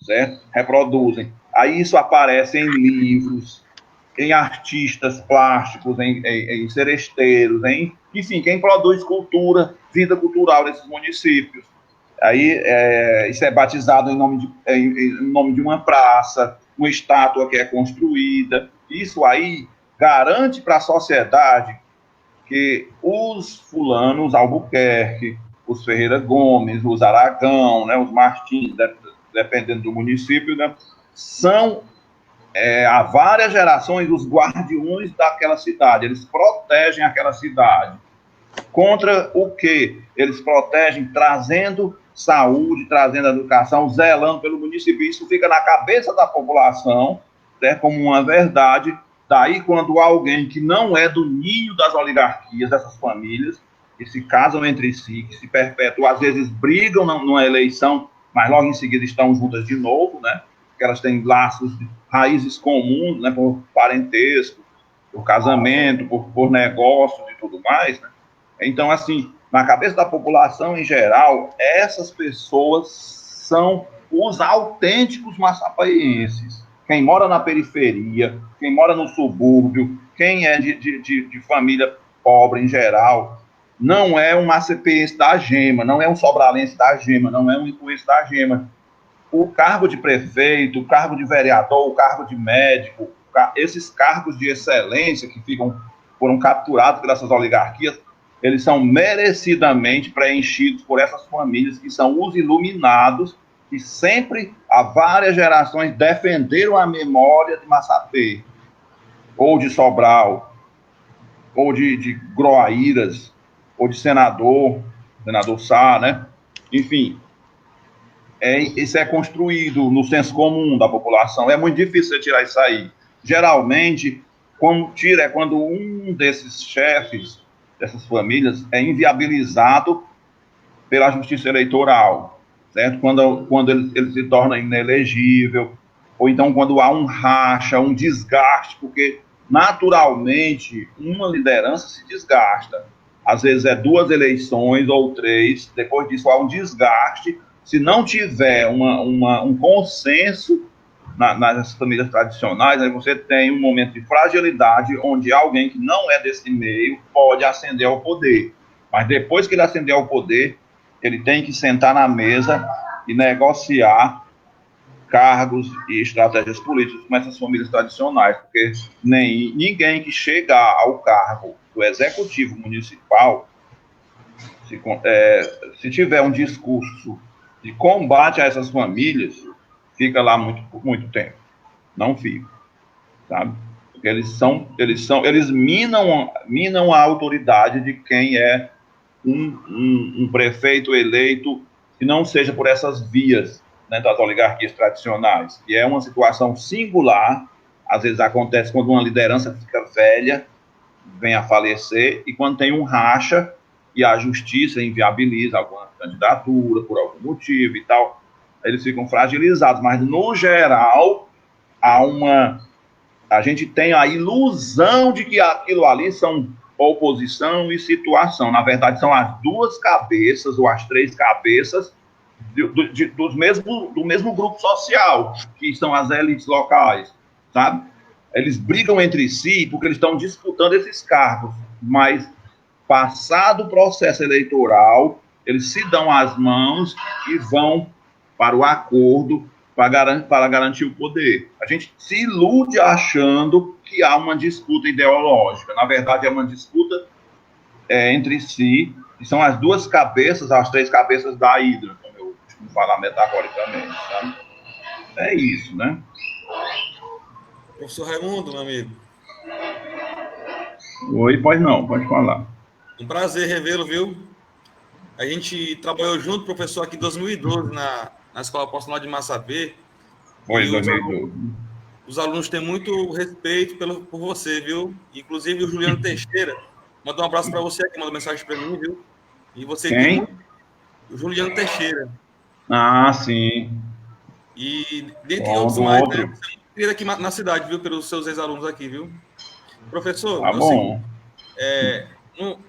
certo? Reproduzem. Aí isso aparece em livros, em artistas plásticos, em seresteiros, enfim, quem produz cultura, vida cultural nesses municípios. Aí isso é batizado em nome de uma praça, uma estátua que é construída. Isso aí garante para a sociedade que os fulanos, Albuquerque, os Ferreira Gomes, os Aragão, né, os Martins, dependendo do município, né, são, há várias gerações, os guardiões daquela cidade. Eles protegem aquela cidade. Contra o quê? Eles protegem trazendo saúde, trazendo educação, zelando pelo município. Isso fica na cabeça da população, né, como uma verdade. Daí, quando alguém que não é do ninho das oligarquias, dessas famílias, que se casam entre si, que se perpetuam, às vezes brigam numa eleição, mas logo em seguida estão juntas de novo, né? Porque elas têm laços, raízes comuns, né, por parentesco, por casamento, por negócios e tudo mais, né? Então, assim, na cabeça da população em geral, essas pessoas são os autênticos massapaienses. Quem mora na periferia, quem mora no subúrbio, quem é de família pobre em geral, não é um massapaiense da gema, não é um sobralense da gema, não é um ipuense da gema. O cargo de prefeito, o cargo de vereador, o cargo de médico, esses cargos de excelência que foram capturados por essas oligarquias, eles são merecidamente preenchidos por essas famílias que são os iluminados, que sempre, há várias gerações, defenderam a memória de Massapê, ou de Sobral, ou de Groaíras, ou de senador Sá, né? Enfim, isso é construído no senso comum da população. É muito difícil você tirar isso aí. Geralmente, quando um desses chefes dessas famílias é inviabilizado pela justiça eleitoral, certo? Quando ele se torna inelegível, ou então quando há um racha, um desgaste, porque naturalmente uma liderança se desgasta. Às vezes é 2 eleições ou 3, depois disso há um desgaste. Se não tiver um consenso nas famílias tradicionais, aí você tem um momento de fragilidade onde alguém que não é desse meio pode ascender ao poder. Mas depois que ele ascender ao poder, ele tem que sentar na mesa e negociar cargos e estratégias políticas com essas famílias tradicionais, porque ninguém que chega ao cargo do executivo municipal, se tiver um discurso de combate a essas famílias, fica lá muito tempo. Não fica, sabe? Porque eles minam a autoridade de quem é um prefeito eleito que não seja por essas vias, né, das oligarquias tradicionais. E é uma situação singular, às vezes acontece quando uma liderança fica velha, vem a falecer, e quando tem um racha e a justiça inviabiliza alguma candidatura por algum motivo e tal, eles ficam fragilizados. Mas, no geral, a gente tem a ilusão de que aquilo ali são oposição e situação. Na verdade, são as 2 cabeças ou as 3 cabeças do mesmo grupo social, que são as elites locais, sabe? eles brigam entre si porque eles estão disputando esses cargos, mas passado o processo eleitoral, eles se dão as mãos e vão para o acordo para garantir o poder. A gente se ilude achando que há uma disputa ideológica. Na verdade, é uma disputa entre si, e são as duas cabeças, as três cabeças da hidra, como eu costumo falar metaforicamente, sabe? É isso, né? Professor Raimundo, meu amigo. Oi, pode falar. Um prazer revê-lo, viu? A gente trabalhou junto, professor, aqui em 2012, na Escola Profissional de Massapê. Foi, E 2012. os alunos têm muito respeito por você, viu? Inclusive o Juliano Teixeira mandou um abraço para você aqui, mandou mensagem para mim, viu? E você tem muito... O Juliano Teixeira. Ah, sim. E dentre outros mais, né? Você é muito querido aqui na cidade, viu? Pelos seus ex-alunos aqui, viu? Professor, Tá bom.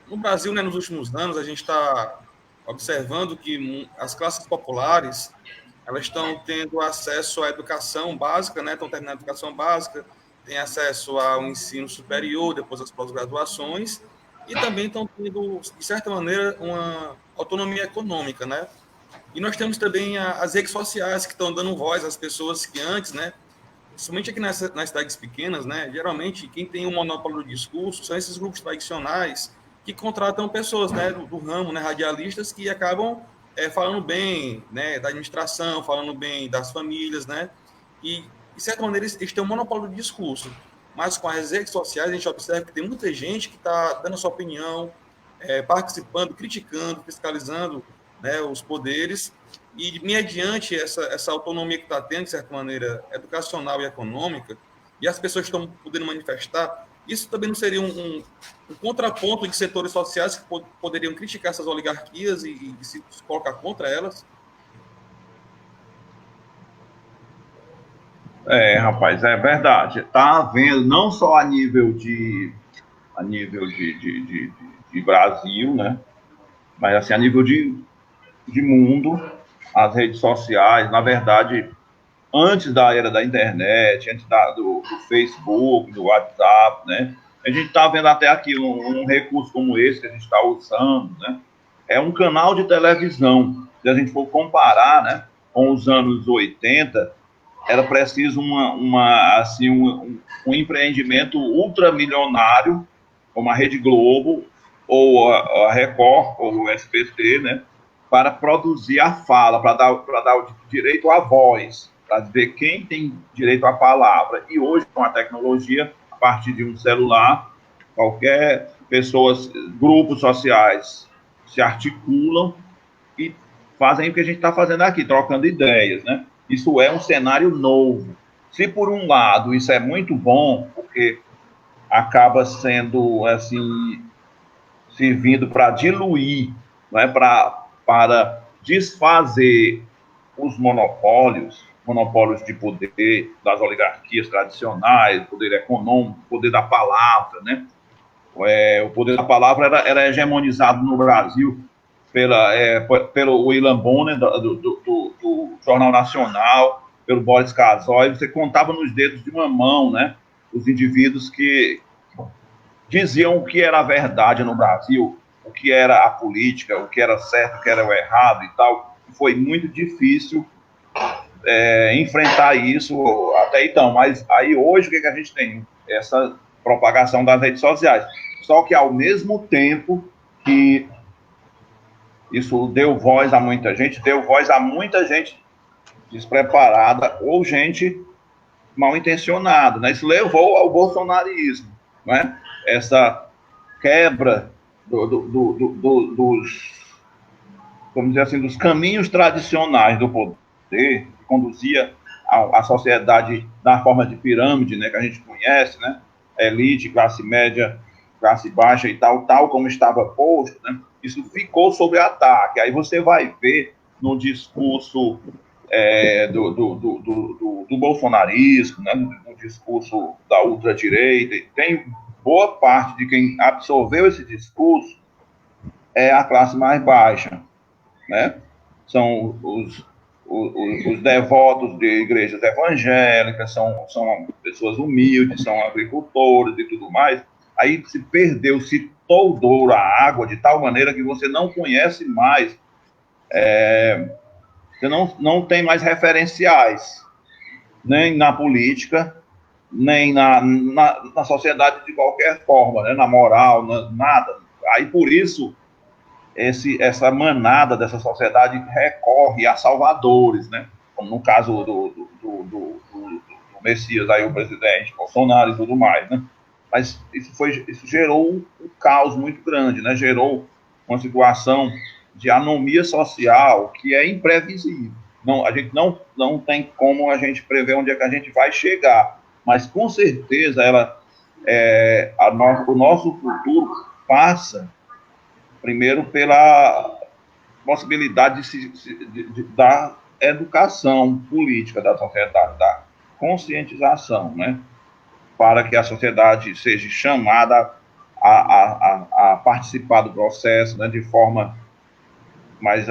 No Brasil, né, nos últimos anos, a gente está observando que as classes populares elas estão tendo acesso à educação básica, né? Estão terminando a educação básica, têm acesso ao ensino superior, depois às pós-graduações, e também estão tendo, de certa maneira, uma autonomia econômica, né? E nós temos também as redes sociais que estão dando voz às pessoas que antes, né? Somente aqui nas cidades pequenas, né? Geralmente, quem tem o monopólio do discurso são esses grupos tradicionais que contratam pessoas, né? Do ramo, né? Radialistas que acabam falando bem, né? Da administração, falando bem das famílias, né? E, de certa maneira, eles têm um monopólio do discurso. Mas com as redes sociais, a gente observa que tem muita gente que está dando a sua opinião, participando, criticando, fiscalizando, né, os poderes, e mediante essa autonomia que está tendo, de certa maneira, educacional e econômica, e as pessoas estão podendo manifestar, isso também não seria um contraponto de setores sociais que poderiam criticar essas oligarquias e se colocar contra elas? Rapaz, é verdade. Está havendo, não só a nível de Brasil, né? Mas assim, a nível de mundo, as redes sociais, na verdade, antes da era da internet, antes do Facebook, do WhatsApp, né? A gente está vendo até aqui um recurso como esse que a gente está usando, né? É um canal de televisão. Se a gente for comparar, né, com os anos 80, era preciso um empreendimento ultramilionário, como a Rede Globo, ou a Record, ou o SBT, né, para produzir a fala, para dar o direito à voz, para dizer quem tem direito à palavra. E hoje, com a tecnologia, a partir de um celular, qualquer pessoa, grupos sociais se articulam e fazem o que a gente está fazendo aqui, trocando ideias, né? Isso é um cenário novo. Se, por um lado, isso é muito bom, porque acaba sendo, assim, servindo para diluir, né, para desfazer os monopólios de poder das oligarquias tradicionais, poder econômico, poder da palavra, né? O poder da palavra era hegemonizado no Brasil pelo William Bonner, do Jornal Nacional, pelo Boris Casoy. Você contava nos dedos de uma mão, né, os indivíduos que diziam o que era a verdade no Brasil, o que era a política, o que era certo, o que era o errado e tal. Foi muito difícil enfrentar isso até então. Mas aí hoje o que a gente tem? Essa propagação das redes sociais. Só que ao mesmo tempo que isso deu voz a muita gente despreparada ou gente mal intencionada, né? Isso levou ao bolsonarismo, né? Essa quebra vamos dizer assim, dos caminhos tradicionais do poder, que conduzia a sociedade da forma de pirâmide, né, que a gente conhece, né? Elite, classe média, classe baixa e tal como estava posto, né? Isso ficou sob ataque. Aí você vai ver no discurso do bolsonarismo, né, no discurso da ultradireita, tem boa parte de quem absorveu esse discurso é a classe mais baixa, né? São os devotos de igrejas evangélicas são pessoas humildes, são agricultores e tudo mais. Aí se perdeu, se toldou a água de tal maneira que você não conhece mais, você não tem mais referenciais, nem na política, nem na sociedade de qualquer forma, né? Na moral, nada. Aí por isso essa manada dessa sociedade recorre a salvadores, né? Como no caso do Messias, aí o presidente Bolsonaro e tudo mais, né? Mas isso gerou um caos muito grande, né? Gerou uma situação de anomia social que é imprevisível. Não, a gente não tem como a gente prever onde é que a gente vai chegar, mas com certeza o nosso futuro passa primeiro pela possibilidade da educação política da sociedade, da conscientização, né? Para que a sociedade seja chamada a participar do processo, né? De forma mais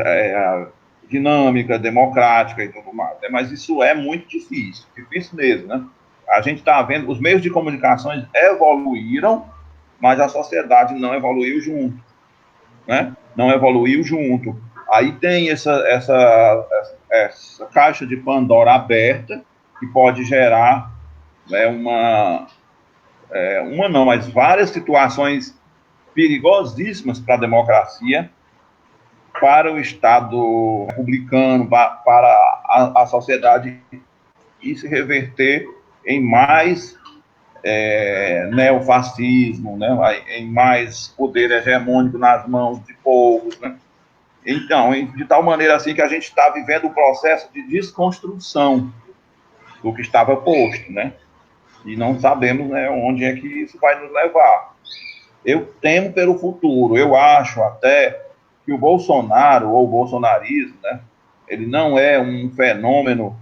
dinâmica, democrática e tudo mais. Né? Mas isso é muito difícil mesmo, né? A gente está vendo, os meios de comunicação evoluíram, mas a sociedade não evoluiu junto. Né? Não evoluiu junto. Aí tem essa caixa de Pandora aberta, que pode gerar, né, mas várias situações perigosíssimas para a democracia, para o Estado republicano, para a sociedade, e se reverter em mais neofascismo, né, em mais poder hegemônico nas mãos de poucos, né? Então, de tal maneira assim que a gente está vivendo o processo de desconstrução do que estava posto, né? E não sabemos, né, onde é que isso vai nos levar. Eu temo pelo futuro. Eu acho até que o Bolsonaro, ou o bolsonarismo, né, ele não é um fenômeno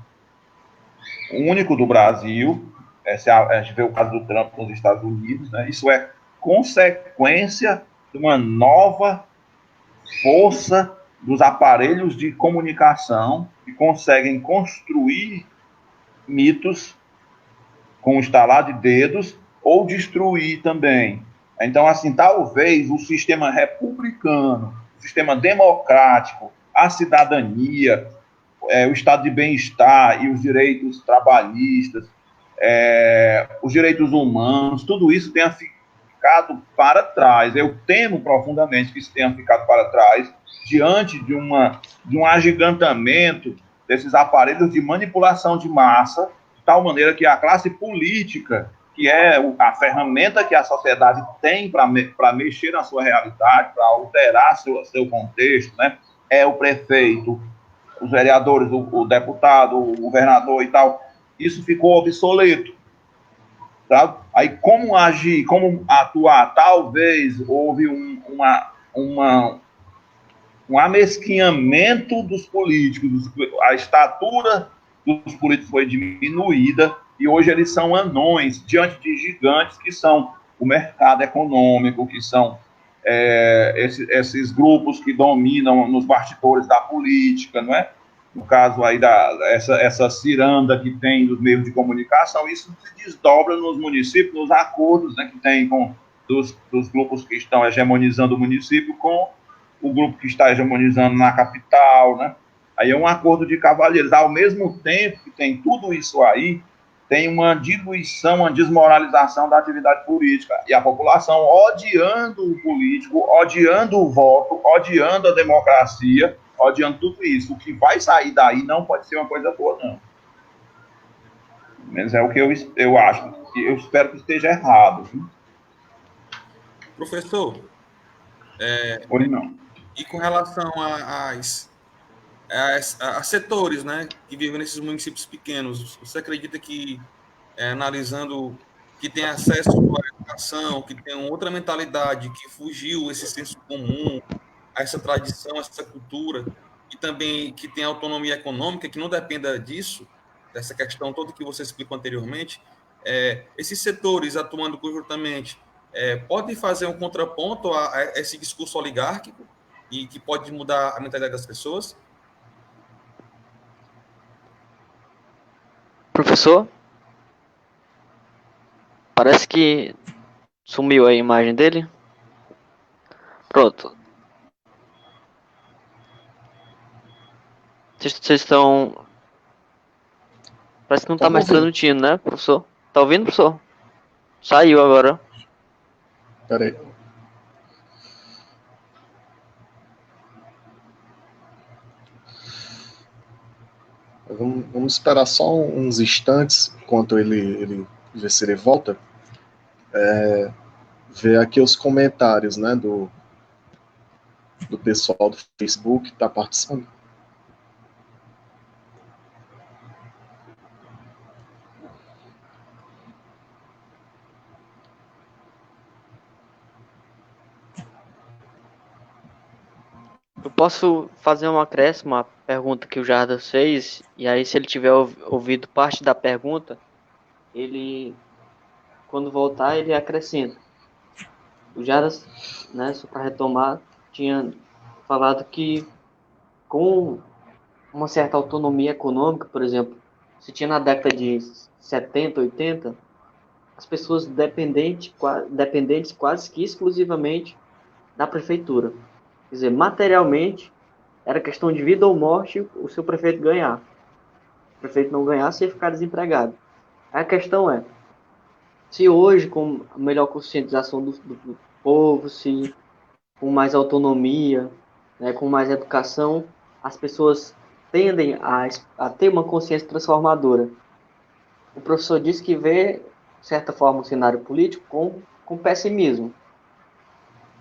único do Brasil. A gente vê o caso do Trump nos Estados Unidos, né? Isso é consequência de uma nova força dos aparelhos de comunicação que conseguem construir mitos com um estalar de dedos ou destruir também. Então, assim, talvez o sistema republicano, o sistema democrático, a cidadania, o estado de bem-estar e os direitos trabalhistas, os direitos humanos, tudo isso tenha ficado para trás. Eu temo profundamente que isso tenha ficado para trás diante de um agigantamento desses aparelhos de manipulação de massa, de tal maneira que a classe política, que é a ferramenta que a sociedade tem para mexer na sua realidade, para alterar seu contexto, né? É o prefeito, os vereadores, o deputado, o governador e tal. Isso ficou obsoleto. Sabe? Aí como agir, como atuar? Talvez houve um amesquinhamento dos políticos, a estatura dos políticos foi diminuída e hoje eles são anões diante de gigantes que são o mercado econômico, que são esses grupos que dominam nos bastidores da política, não é? No caso aí essa ciranda que tem dos meios de comunicação, isso se desdobra nos municípios, nos acordos, né, que tem dos grupos que estão hegemonizando o município com o grupo que está hegemonizando na capital, né? Aí é um acordo de cavalheiros. Ao mesmo tempo que tem tudo isso aí, tem uma diluição, uma desmoralização da atividade política. E a população odiando o político, odiando o voto, odiando a democracia, odiando tudo isso. O que vai sair daí não pode ser uma coisa boa, não. Mas é o que eu acho. Eu espero que esteja errado. Viu? Professor, Ou não. E com relação a setores, né, que vivem nesses municípios pequenos, você acredita que, analisando que tem acesso à educação, que tem outra mentalidade, que fugiu esse senso comum, a essa tradição, a essa cultura, e também que tem autonomia econômica, que não dependa disso, dessa questão toda que você explicou anteriormente, esses setores atuando conjuntamente podem fazer um contraponto a esse discurso oligárquico e que pode mudar a mentalidade das pessoas? Professor? Parece que sumiu a imagem dele. Pronto. Vocês estão... Parece que não tá mais transmitindo, né, professor? Tá ouvindo, professor? Saiu agora. Pera aí. Vamos esperar só uns instantes enquanto ele vê se ele volta. Ver aqui os comentários, né, do pessoal do Facebook que está participando. Eu posso fazer um acréscimo à pergunta que o Jardas fez, e aí se ele tiver ouvido parte da pergunta, ele, quando voltar, ele acrescenta. O Jardas, né, só para retomar, tinha falado que com uma certa autonomia econômica, por exemplo, se tinha na década de 70, 80, as pessoas dependentes quase que exclusivamente da prefeitura. Quer dizer, materialmente, era questão de vida ou morte o seu prefeito ganhar. Se o prefeito não ganhasse, ia ficar desempregado. A questão é, se hoje, com a melhor conscientização do povo, se com mais autonomia, né, com mais educação, as pessoas tendem a ter uma consciência transformadora. O professor disse que vê, de certa forma, o cenário político com pessimismo.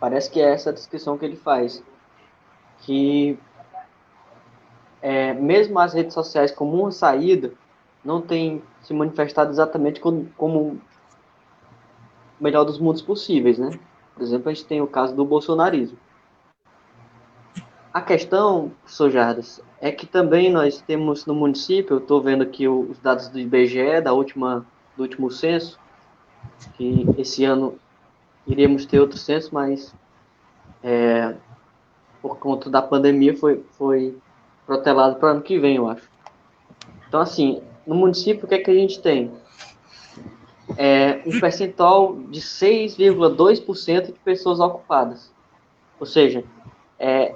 Parece que é essa a descrição que ele faz. Que mesmo as redes sociais como uma saída, não tem se manifestado exatamente como o melhor dos mundos possíveis, né? Por exemplo, a gente tem o caso do bolsonarismo. A questão, professor Jardas, é que também nós temos no município, eu estou vendo aqui os dados do IBGE, do último censo, que esse ano iríamos ter outro censo, mas por conta da pandemia foi protelado para o ano que vem, eu acho. Então, assim, no município, o que é que a gente tem? Um percentual de 6,2% de pessoas ocupadas. Ou seja,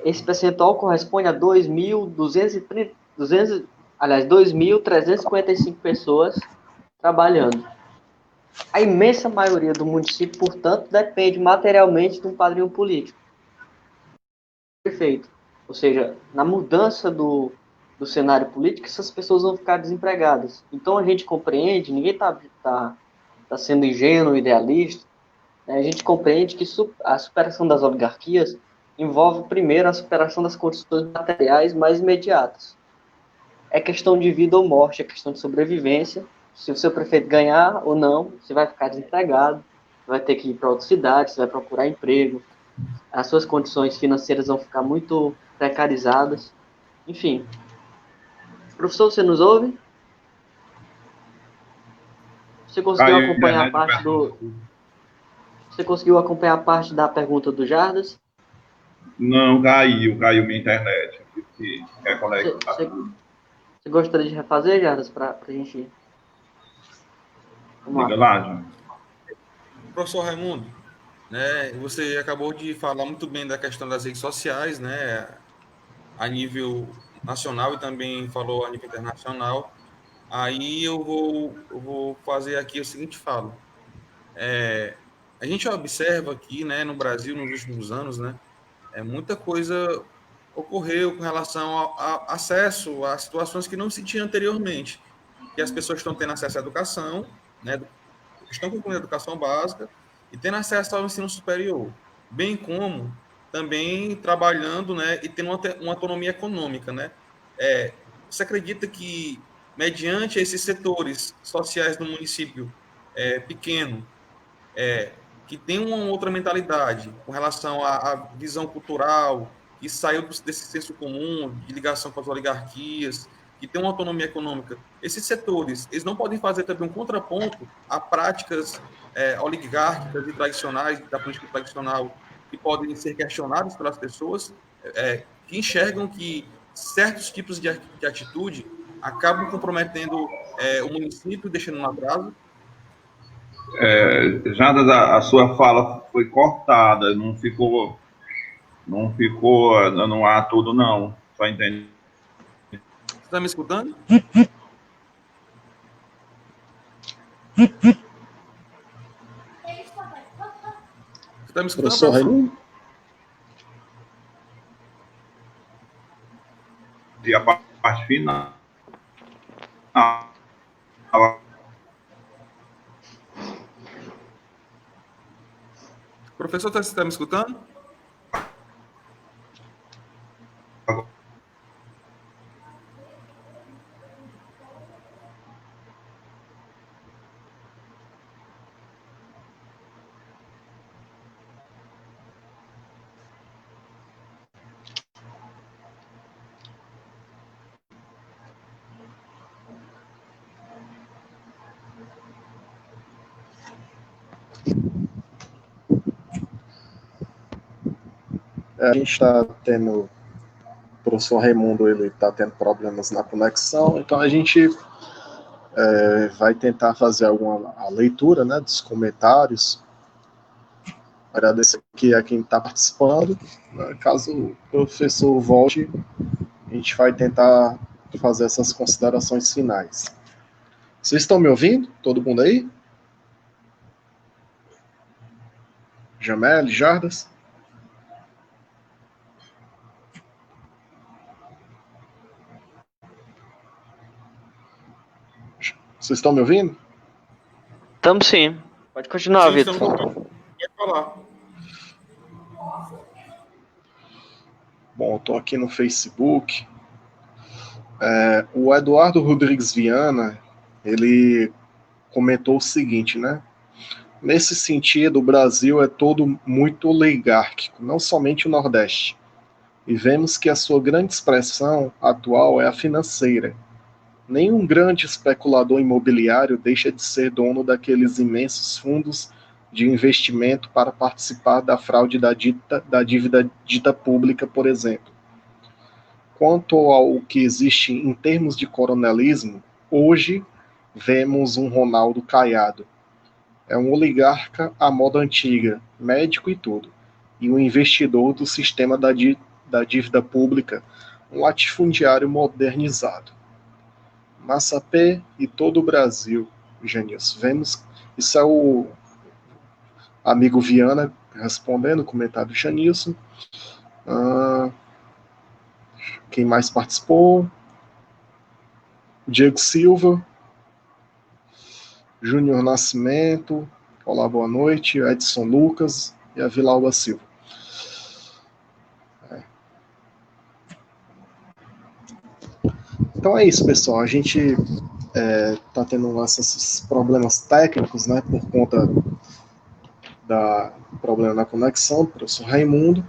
esse percentual corresponde a 2.355 pessoas trabalhando. A imensa maioria do município, portanto, depende materialmente de um padrinho político. Perfeito. Ou seja, na mudança do cenário político, essas pessoas vão ficar desempregadas. Então a gente compreende, ninguém está sendo ingênuo, idealista, né? A gente compreende que a superação das oligarquias envolve primeiro a superação das condições materiais mais imediatas. É questão de vida ou morte, é questão de sobrevivência. Se o seu prefeito ganhar ou não, você vai ficar desempregado, vai ter que ir para outra cidade, você vai procurar emprego, as suas condições financeiras vão ficar muito precarizadas. Enfim. Professor, você nos ouve? Você conseguiu acompanhar Você conseguiu acompanhar a parte da pergunta do Jardas? Não, caiu minha internet. Você gostaria de refazer, Jardas, para a gente... Diga lá, João. Professor Raimundo, né, você acabou de falar muito bem da questão das redes sociais, né, a nível nacional e também falou a nível internacional. Aí eu vou fazer aqui o seguinte falo. A gente observa aqui, né, no Brasil, nos últimos anos, né, muita coisa ocorreu com relação ao acesso a situações que não se tinha anteriormente. Que as pessoas estão tendo acesso à educação, né, estão concluindo a educação básica e tendo acesso ao ensino superior, bem como também trabalhando, né, e tendo uma autonomia econômica, né? Você acredita que, mediante esses setores sociais do município pequeno, que tem uma outra mentalidade com relação à visão cultural, que saiu desse senso comum de ligação com as oligarquias, que tem uma autonomia econômica, esses setores, eles não podem fazer também um contraponto a práticas oligárquicas e tradicionais, da política tradicional, que podem ser questionadas pelas pessoas, que enxergam que certos tipos de atitude acabam comprometendo o município deixando no atraso? Já a sua fala foi cortada, não ficou no ar tudo, não. Só entende. Você está me escutando? Você está me escutando, Professor Raimundo? E a parte final. Professor, você está me escutando? A gente está tendo, o professor Raimundo, ele está tendo problemas na conexão, então a gente vai tentar fazer a leitura, né, dos comentários. Agradecer aqui a quem está participando. Caso o professor volte, a gente vai tentar fazer essas considerações finais. Vocês estão me ouvindo? Todo mundo aí? Jamel, Jardas? Vocês estão me ouvindo? Estamos sim. Pode continuar, Sim, Vitor. pode falar. Bom, eu estou aqui no Facebook. O Eduardo Rodrigues Viana, ele comentou o seguinte, né? Nesse sentido, o Brasil é todo muito oligárquico, não somente o Nordeste. E vemos que a sua grande expressão atual é a financeira. Nenhum grande especulador imobiliário deixa de ser dono daqueles imensos fundos de investimento para participar da fraude da dívida dita pública, por exemplo. Quanto ao que existe em termos de coronelismo, hoje vemos um Ronaldo Caiado. É um oligarca à moda antiga, médico e tudo, e um investidor do sistema da dívida pública, um latifundiário modernizado. Massapê e todo o Brasil, Janilson. Vemos, isso é o amigo Viana respondendo o comentário do Janilson. Quem mais participou? Diego Silva, Júnior Nascimento, olá, boa noite, Edson Lucas e a Vilalba Silva. Então é isso, pessoal. A gente está tendo esses problemas técnicos, né, por conta da problema na conexão, professor Raimundo,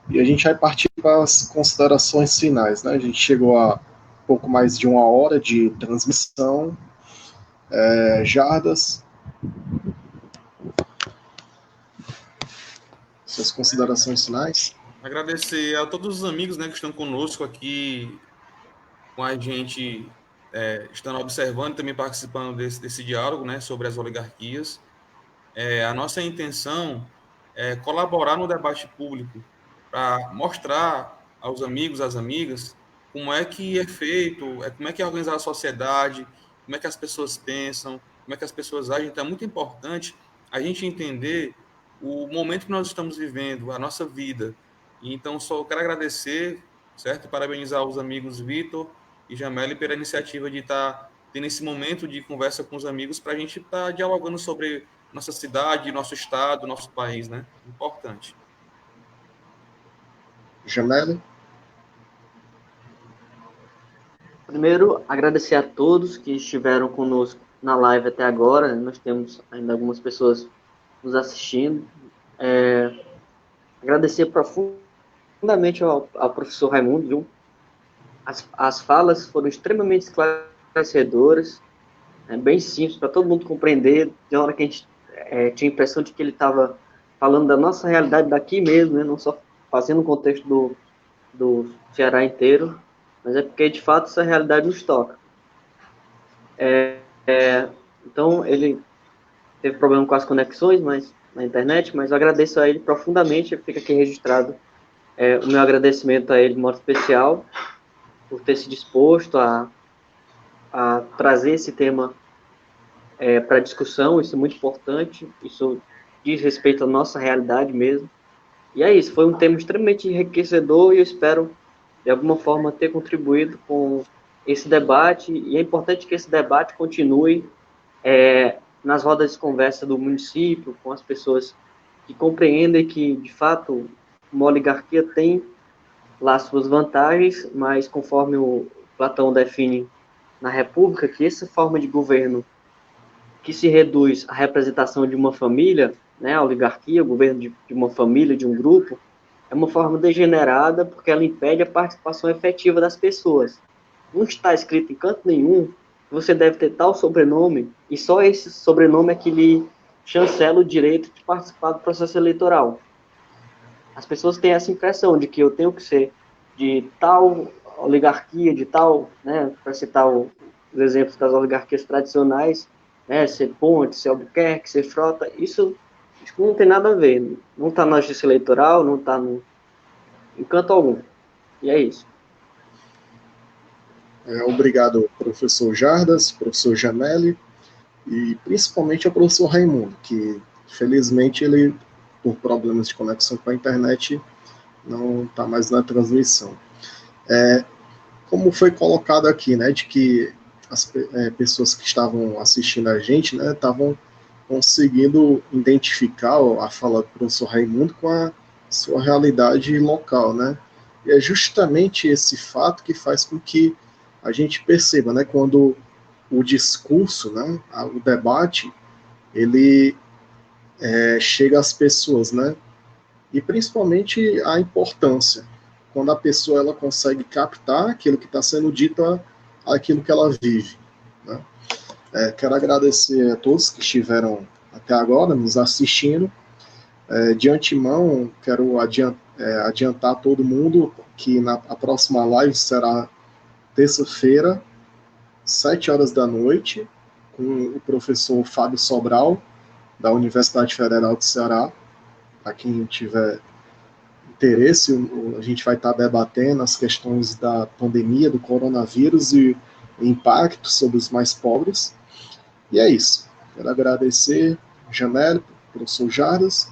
e a gente vai partir para as considerações finais, né? A gente chegou a pouco mais de 1 hora de transmissão. Jardas, suas considerações finais? Agradecer a todos os amigos, né, que estão conosco aqui, com a gente, estando observando e também participando desse diálogo, né, sobre as oligarquias. A nossa intenção é colaborar no debate público para mostrar aos amigos, às amigas, como é que é feito, como é que é organizada a sociedade, como é que as pessoas pensam, como é que as pessoas agem. Então, é muito importante a gente entender o momento que nós estamos vivendo, a nossa vida. E, então, só quero agradecer, certo? Parabenizar os amigos Vitor e Jameli pela iniciativa de estar tendo esse momento de conversa com os amigos para a gente estar dialogando sobre nossa cidade, nosso estado, nosso país, né? Importante. Jameli? Primeiro, agradecer a todos que estiveram conosco na live até agora. Nós temos ainda algumas pessoas nos assistindo. Agradecer profundamente ao professor Raimundo, viu? As falas foram extremamente esclarecedoras, bem simples, para todo mundo compreender. De hora que a gente tinha a impressão de que ele estava falando da nossa realidade daqui mesmo, né? Não só fazendo o contexto do Ceará inteiro, mas é porque, de fato, essa realidade nos toca. Então, ele teve problema com as conexões na internet, mas eu agradeço a ele profundamente, fica aqui registrado o meu agradecimento a ele de modo especial, por ter se disposto a trazer esse tema para discussão. Isso é muito importante, isso diz respeito à nossa realidade mesmo. E é isso, foi um tema extremamente enriquecedor e eu espero, de alguma forma, ter contribuído com esse debate, e é importante que esse debate continue nas rodas de conversa do município, com as pessoas que compreendem que, de fato, uma oligarquia tem lá suas vantagens, mas conforme o Platão define na República, que essa forma de governo que se reduz à representação de uma família, né, a oligarquia, o governo de uma família, de um grupo, é uma forma degenerada porque ela impede a participação efetiva das pessoas. Não está escrito em canto nenhum que você deve ter tal sobrenome e só esse sobrenome é que lhe chancela o direito de participar do processo eleitoral. As pessoas têm essa impressão de que eu tenho que ser de tal oligarquia, de tal, né, para citar os exemplos das oligarquias tradicionais, né, ser Ponte, ser Albuquerque, ser Frota, isso não tem nada a ver. Não está na justiça eleitoral, não está em canto algum. E é isso. Obrigado, professor Jardas, professor Janelli, e principalmente ao professor Raimundo, que felizmente ele, por problemas de conexão com a internet, não está mais na transmissão. Como foi colocado aqui, né, de que as pessoas que estavam assistindo a gente, né, estavam conseguindo identificar a fala do professor Raimundo com a sua realidade local, né? E é justamente esse fato que faz com que a gente perceba, né, quando o discurso, né, o debate, ele chega às pessoas, né? E principalmente a importância, quando a pessoa ela consegue captar aquilo que está sendo dito, aquilo que ela vive, né? Quero agradecer a todos que estiveram até agora nos assistindo. De antemão, quero adiantar a todo mundo que a próxima live será terça-feira, 7 horas da noite, com o professor Fábio Sobral, da Universidade Federal do Ceará. Para quem tiver interesse, a gente vai estar debatendo as questões da pandemia, do coronavírus e o impacto sobre os mais pobres. E é isso. Quero agradecer Janelle, professor Jardas,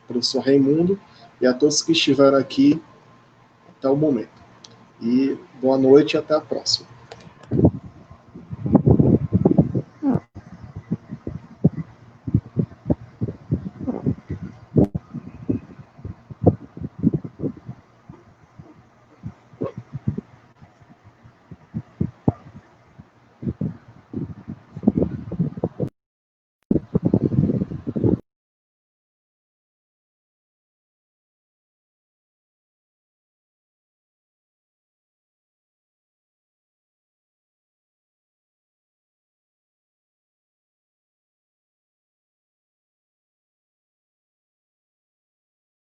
professor Raimundo e a todos que estiveram aqui até o momento. E boa noite e até a próxima.